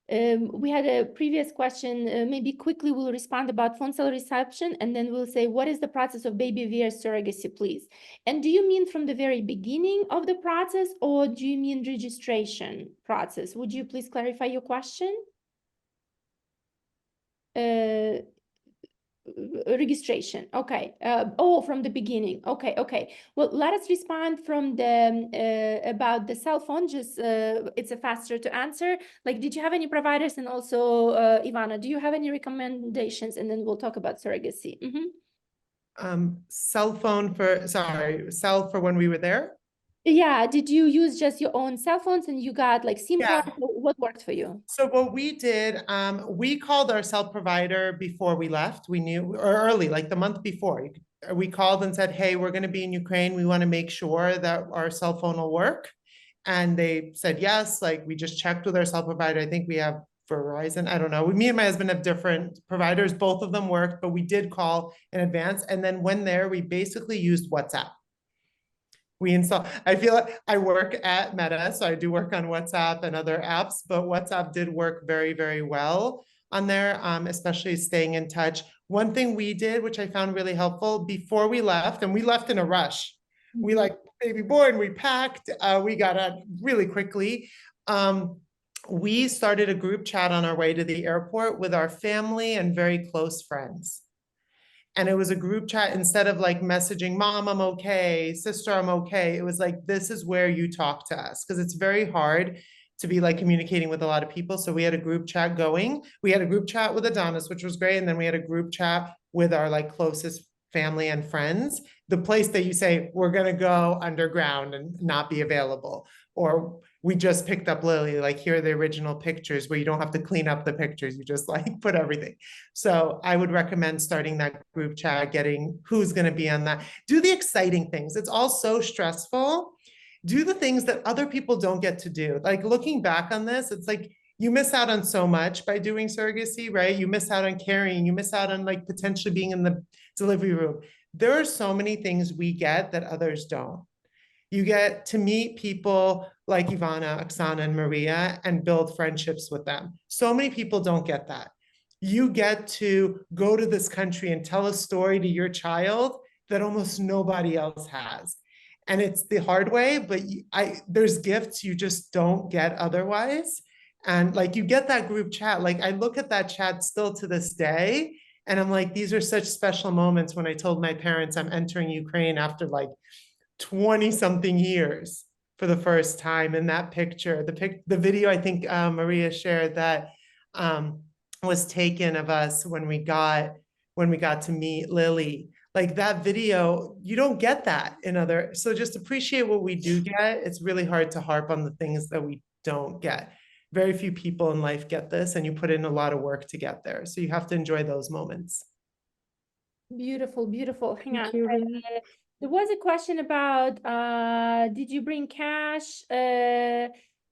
We had a previous question, maybe quickly we'll respond about phone cell reception and then we'll say, what is the process of baby via surrogacy, please? And do you mean from the very beginning of the process or do you mean registration process? Would you please clarify your question? registration. Okay. Oh, from the beginning. Okay. Okay. Well, let us respond from the about the cell phone. Just it's a faster to answer. Like, did you have any providers? And also, Ivana, do you have any recommendations? And then we'll talk about surrogacy. Cell for when we were there. Yeah. Did you use just your own cell phones and you got like SIM Yeah. cards? What worked for you? So what we did, we called our cell provider before we left. We knew, or early, like the month before. We called and said, hey, we're going to be in Ukraine. We want to make sure that our cell phone will work. And they said yes. Like we just checked with our cell provider. I think we have Verizon. I don't know. Me and my husband have different providers. Both of them worked, but we did call in advance. And then when there, we basically used WhatsApp. We install, I feel like I work at Meta, so I do work on WhatsApp and other apps, but WhatsApp did work very, very well on there, especially staying in touch. One thing we did, which I found really helpful before we left, and we left in a rush. We like baby born, we packed, we got out really quickly. We started a group chat on our way to the airport with our family and very close friends. And it was a group chat instead of like messaging, mom, I'm okay, sister, I'm okay. It was like, this is where you talk to us. Because it's very hard to be like communicating with a lot of people. So we had a group chat going. We had a group chat with Adonis, which was great. And then we had a group chat with our like closest family and friends. The place that you say, we're going to go underground and not be available. Or we just picked up Lily, like here are the original pictures where you don't have to clean up the pictures. You just like put everything. So I would recommend starting that group chat, getting who's going to be on that. Do the exciting things. It's all so stressful. Do the things that other people don't get to do. Like looking back on this, it's like you miss out on so much by doing surrogacy, right? You miss out on carrying, you miss out on like potentially being in the delivery room. There are so many things we get that others don't. You get to meet people like Ivana, Oksana, and Maria and build friendships with them. So many people don't get that. You get to go to this country and tell a story to your child that almost nobody else has. And it's the hard way, but there's gifts you just don't get otherwise. And like you get that group chat, like I look at that chat still to this day, and I'm like, these are such special moments when I told my parents I'm entering Ukraine after like 20 something years for the first time. In that picture, the video I think Maria shared that was taken of us when we got to meet Lily. Like that video, you don't get that in other. So just appreciate what we do get. It's really hard to harp on the things that we don't get. Very few people in life get this, and you put in a lot of work to get there. So you have to enjoy those moments. Beautiful, beautiful. Hang on. Thank you, Irina. There was a question about did you bring cash or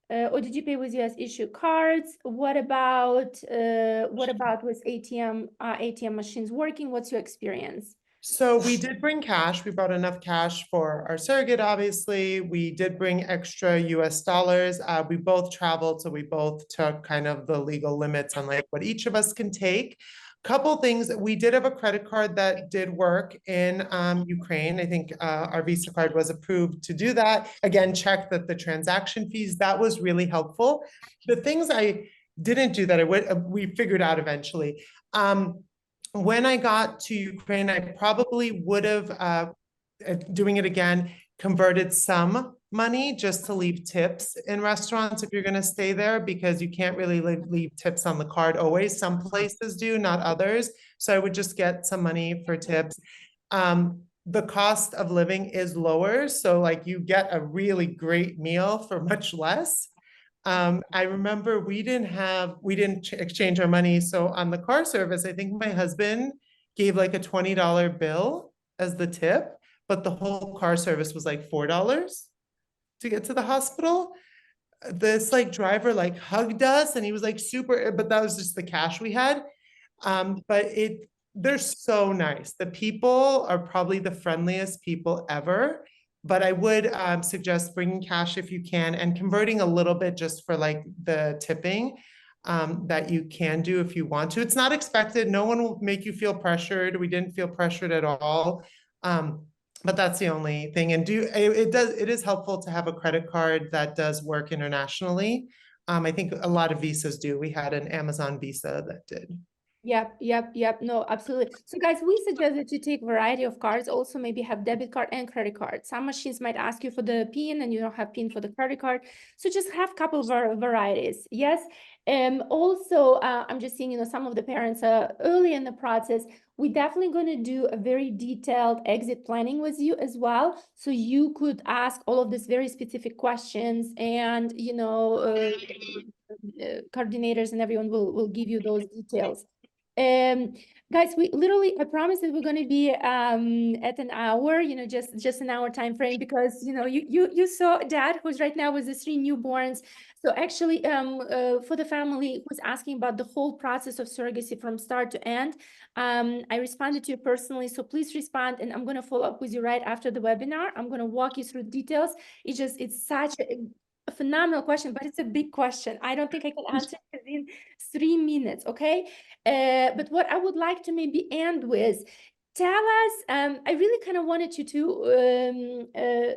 did you pay with US issue cards? What about with ATM machines working? What's your experience? So we did bring cash. We brought enough cash for our surrogate, obviously. We did bring extra US dollars. We both traveled, so we both took kind of the legal limits on like what each of us can take. Couple things, we did have a credit card that did work in Ukraine. I think our Visa card was approved to do that. Again, check that the transaction fees, that was really helpful. The things I didn't do that we figured out eventually. When I got to Ukraine, I probably would have, doing it again, converted some money just to leave tips in restaurants if you're going to stay there, because you can't really leave tips on the card always. Some places do, not others. So I would just get some money for tips. The cost of living is lower. So like you get a really great meal for much less. I remember we didn't exchange our money. So on the car service, I think my husband gave like a $20 bill as the tip, but the whole car service was like $4 to get to the hospital. This like driver like hugged us and he was like super, but that was just the cash we had. But they're so nice. The people are probably the friendliest people ever. But I would suggest bringing cash if you can and converting a little bit just for like the tipping that you can do if you want to. It's not expected. No one will make you feel pressured. We didn't feel pressured at all. But that's the only thing. And it is helpful to have a credit card that does work internationally. I think a lot of visas do. We had an Amazon visa that did. Yep. No, absolutely. So guys, we suggest that you take variety of cards, also maybe have debit card and credit card. Some machines might ask you for the PIN and you don't have PIN for the credit card. So just have couple varieties. Yes. Also, I'm just seeing, some of the parents are early in the process. We're definitely going to do a very detailed exit planning with you as well. So you could ask all of these very specific questions and, coordinators and everyone will give you those details. Guys, we literally, I promise that we're going to be at an hour, just an hour time frame, because you saw dad who's right now with the 3 newborns. So actually, for the family who's asking about the whole process of surrogacy from start to end, I responded to you personally, so please respond, and I'm going to follow up with you right after the webinar. I'm going to walk you through details. It's such a phenomenal question, but it's a big question. I don't think I can answer it in 3 minutes, okay? But what I would like to maybe end with, tell us, I really kind of wanted you to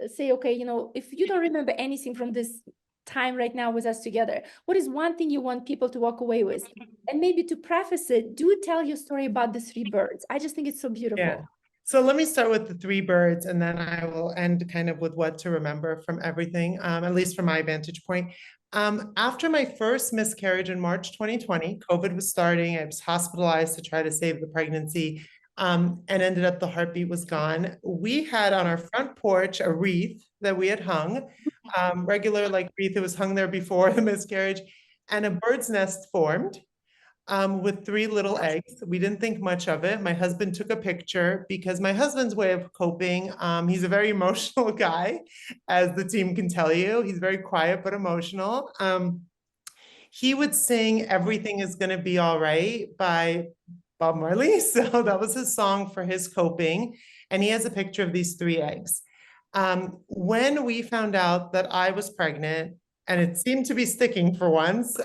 say, okay, if you don't remember anything from this time right now with us together, what is one thing you want people to walk away with? And maybe to preface it, do tell your story about the 3 birds. I just think it's so beautiful. Yeah. So let me start with the 3 birds, and then I will end kind of with what to remember from everything, at least from my vantage point. After my first miscarriage in March 2020, COVID was starting. I was hospitalized to try to save the pregnancy, and ended up the heartbeat was gone. We had on our front porch a wreath that we had hung, regular like wreath. It was hung there before the miscarriage, and a bird's nest formed. With 3 little eggs. We didn't think much of it. My husband took a picture because my husband's way of coping, he's a very emotional guy, as the team can tell you. He's very quiet but emotional. He would sing "Everything Is Gonna Be All Right" by Bob Marley. So that was his song for his coping. And he has a picture of these 3 eggs. When we found out that I was pregnant, and it seemed to be sticking for once,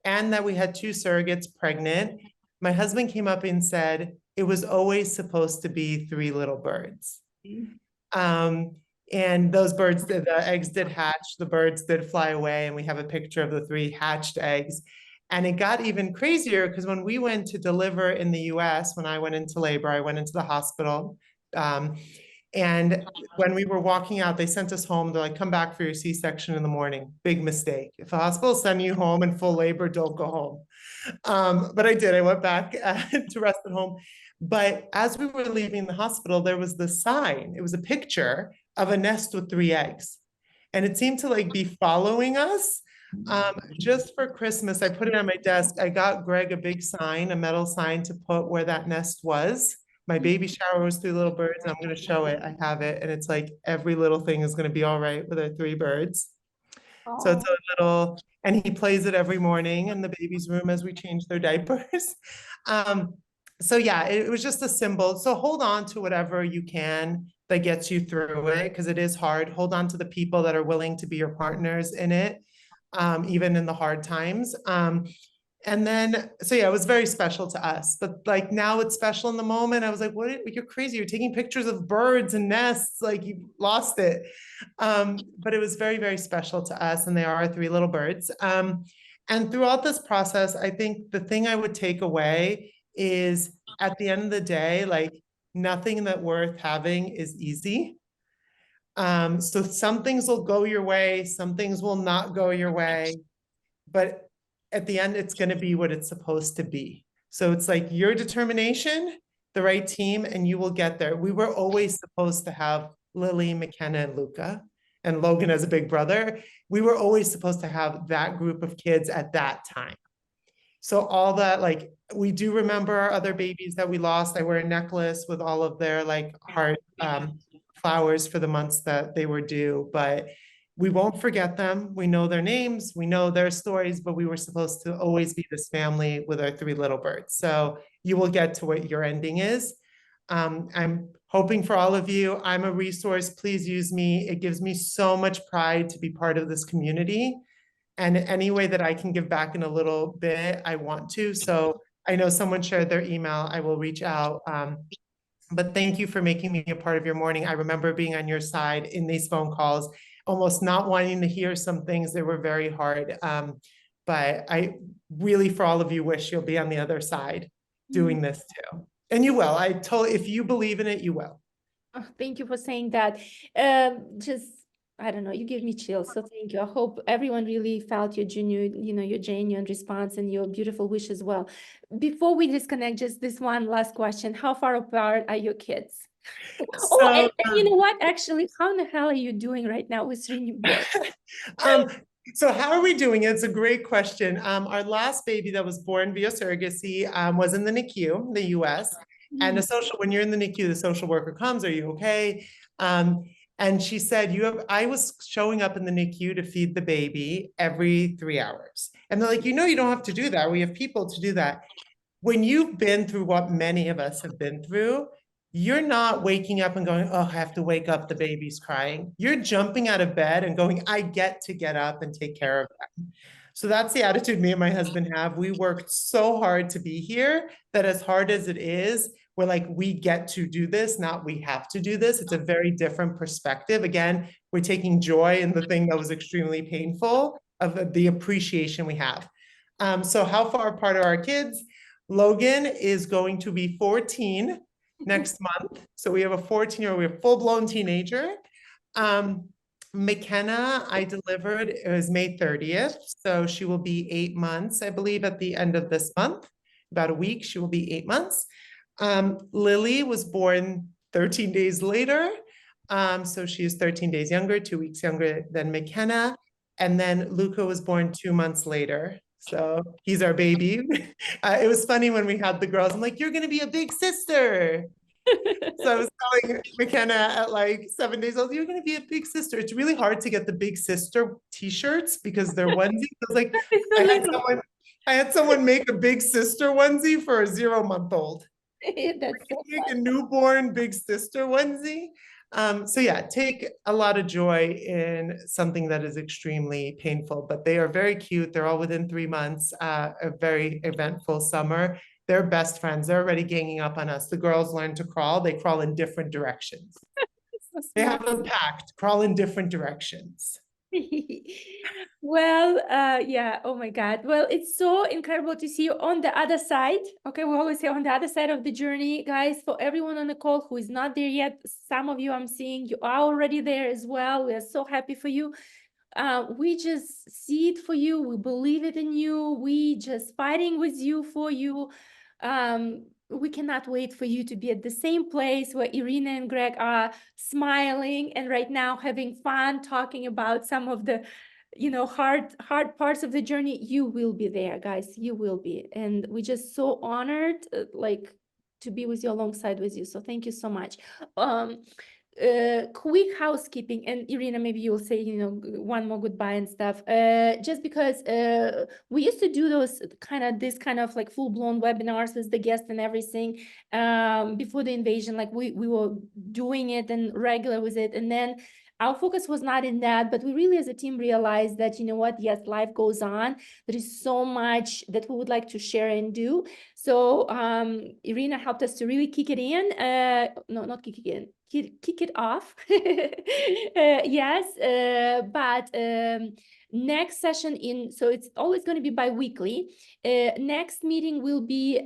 and that we had 2 surrogates pregnant, my husband came up and said, it was always supposed to be 3 little birds. And those birds, the eggs did hatch, the birds did fly away, and we have a picture of the 3 hatched eggs. And it got even crazier because when we went to deliver in the US, when I went into labor, I went into the hospital. And when we were walking out, they sent us home. They're like, come back for your C-section in the morning. Big mistake. If a hospital send you home in full labor, don't go home. But I did. I went back to rest at home. But as we were leaving the hospital, there was the sign. It was a picture of a nest with 3 eggs. And it seemed to like be following us. Just for Christmas, I put it on my desk. I got Greg a big sign, a metal sign to put where that nest was. My baby shower was 3 little birds, and I'm going to show it. I have it, and it's like every little thing is going to be all right with our 3 birds. So it's a little, and he plays it every morning in the baby's room as we change their diapers. So yeah, it was just a symbol. So hold on to whatever you can that gets you through it, because it is hard. Hold on to the people that are willing to be your partners in it, even in the hard times. And then, so yeah, it was very special to us, but like now it's special in the moment. I was like, what, you're crazy. You're taking pictures of birds and nests, like you lost it. But it was very, very special to us, and they are 3 little birds. And throughout this process, I think the thing I would take away is at the end of the day, like nothing that worth having is easy. So some things will go your way, some things will not go your way, but at the end, it's going to be what it's supposed to be. So it's like your determination, the right team, and you will get there. We were always supposed to have Lily, McKenna, and Luca, and Logan as a big brother. We were always supposed to have that group of kids at that time. So all that, like, we do remember our other babies that we lost. I wear a necklace with all of their like heart flowers for the months that they were due, but we won't forget them. We know their names, we know their stories, but we were supposed to always be this family with our 3 little birds. So you will get to what your ending is. I'm hoping for all of you. I'm a resource. Please use me. It gives me so much pride to be part of this community. And any way that I can give back in a little bit, I want to. So I know someone shared their email. I will reach out. But thank you for making me a part of your morning. I remember being on your side in these phone calls, almost not wanting to hear some things that were very hard. but I really, for all of you, wish you'll be on the other side doing this too. And you will. I told, if you believe in it, you will. Oh, thank you for saying that. Just, I don't know, you give me chills, so thank you. I hope everyone really felt your genuine, your genuine response and your beautiful wish as well. Before we disconnect, just this one last question. How far apart are your kids? Oh, and you know what? Actually, how in the hell are you doing right now with 3 newborns? So how are we doing? It's a great question. Our last baby that was born via surrogacy was in the NICU, the US. And when you're in the NICU, the social worker comes, are you okay? And she said, I was showing up in the NICU to feed the baby every 3 hours. And they're like, you don't have to do that. We have people to do that. When you've been through what many of us have been through, you're not waking up and going, oh, I have to wake up, the baby's crying. You're jumping out of bed and going, I get to get up and take care of them. So that's the attitude me and my husband have. We worked so hard to be here that as hard as it is, we're like, we get to do this, not we have to do this. It's a very different perspective. Again, we're taking joy in the thing that was extremely painful of the appreciation we have. So how far apart are our kids? Logan is going to be 14 next month. So we have a 14-year-old, we have a full-blown teenager. McKenna, I delivered, it was May 30th. So she will be 8 months, I believe, at the end of this month. About a week, she will be 8 months. Lily was born 13 days later. So she is 13 days younger, 2 weeks younger than McKenna. And then Luca was born 2 months later. So he's our baby. It was funny when we had the girls. I'm like, you're going to be a big sister. So I was telling McKenna at like 7 days old, you're going to be a big sister. It's really hard to get the big sister t-shirts because they're onesies. I was like, I had someone make a big sister onesie for a 0-month-old. That's so Make a fun. newborn big sister onesie. So yeah, take a lot of joy in something that is extremely painful, but they are very cute. They're all within 3 months, a very eventful summer. They're best friends. They're already ganging up on us. The girls learn to crawl. They crawl in different directions. So They smart. have them packed, crawl in different directions. Well, yeah, oh my God. Well, it's so incredible to see you on the other side. Okay, we always say on the other side of the journey, guys. For everyone on the call who is not there yet, some of you I'm seeing you are already there as well. We are so happy for you. We just see it for you. We believe it in you. We just fighting with you for you. We cannot wait for you to be at the same place where Irina and Greg are smiling and right now having fun talking about some of the hard parts of the journey. You will be there, guys. You will be. And we're just so honored to be with you alongside with you. So thank you so much. Quick housekeeping, and Irina, maybe you'll say one more goodbye and stuff, just because we used to do those this kind of like full-blown webinars with the guests and everything before the invasion, like we were doing it and regular with it, and then our focus was not in that, but we really as a team realized that, yes, life goes on. There is so much that we would like to share and do. So Irina helped us to really kick it in. No, not kick it in. Kick it off. Yes, but next session so it's always going to be bi-weekly. Next meeting will be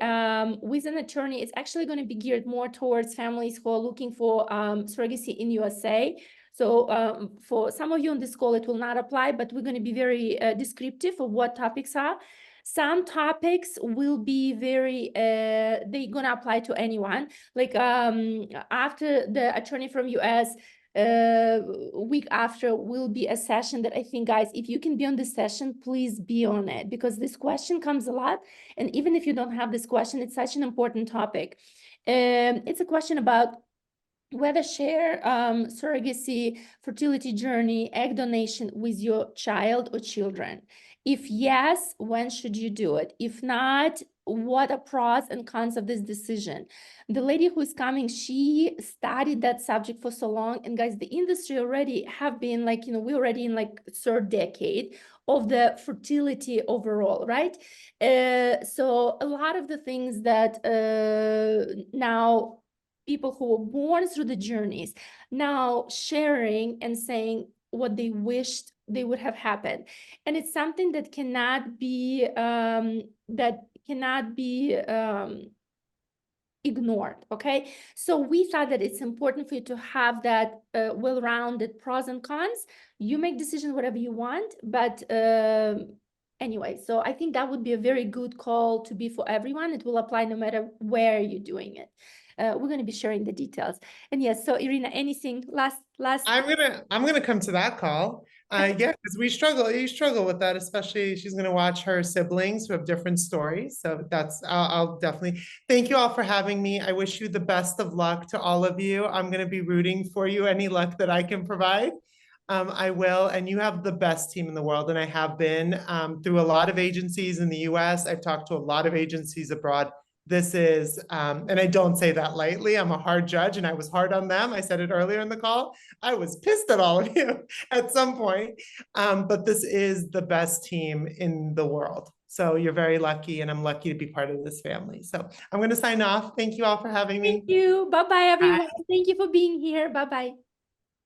with an attorney. It's actually going to be geared more towards families who are looking for surrogacy in USA. So for some of you on this call, it will not apply, but we're going to be very descriptive of what topics are. Some topics will be very, they're going to apply to anyone. Like after the attorney from US, week after will be a session that I think, guys, if you can be on this session, please be on it, because this question comes a lot. And even if you don't have this question, it's such an important topic. It's a question about whether share surrogacy, fertility journey, egg donation with your child or children. If yes, when should you do it? If not, what are pros and cons of this decision? The lady who is coming, she studied that subject for so long. And guys, the industry already have been like, we're already in like third decade of the fertility overall, right? So a lot of the things that now people who were born through the journeys now sharing and saying what they wished they would have happened. And it's something that cannot be ignored. Okay, so we thought that it's important for you to have that well-rounded pros and cons. You make decisions whatever you want, but anyway, so I think that would be a very good call to be for everyone. It will apply no matter where you're doing it. We're going to be sharing the details. And yes, so Irina, anything last? I'm gonna come to that call. Yeah, because you struggle with that, especially she's gonna watch her siblings who have different stories. So that's I'll definitely thank you all for having me. I wish you the best of luck to all of you. I'm gonna be rooting for you. Any luck that I can provide, I will. And you have the best team in the world, and I have been through a lot of agencies in the US. I've talked to a lot of agencies abroad. This is, and I don't say that lightly, I'm a hard judge and I was hard on them. I said it earlier in the call. I was pissed at all of you at some point, but this is the best team in the world. So you're very lucky, and I'm lucky to be part of this family. So I'm going to sign off. Thank you all for having me. Thank you. Bye-bye, everyone. Thank you for being here. Bye-bye.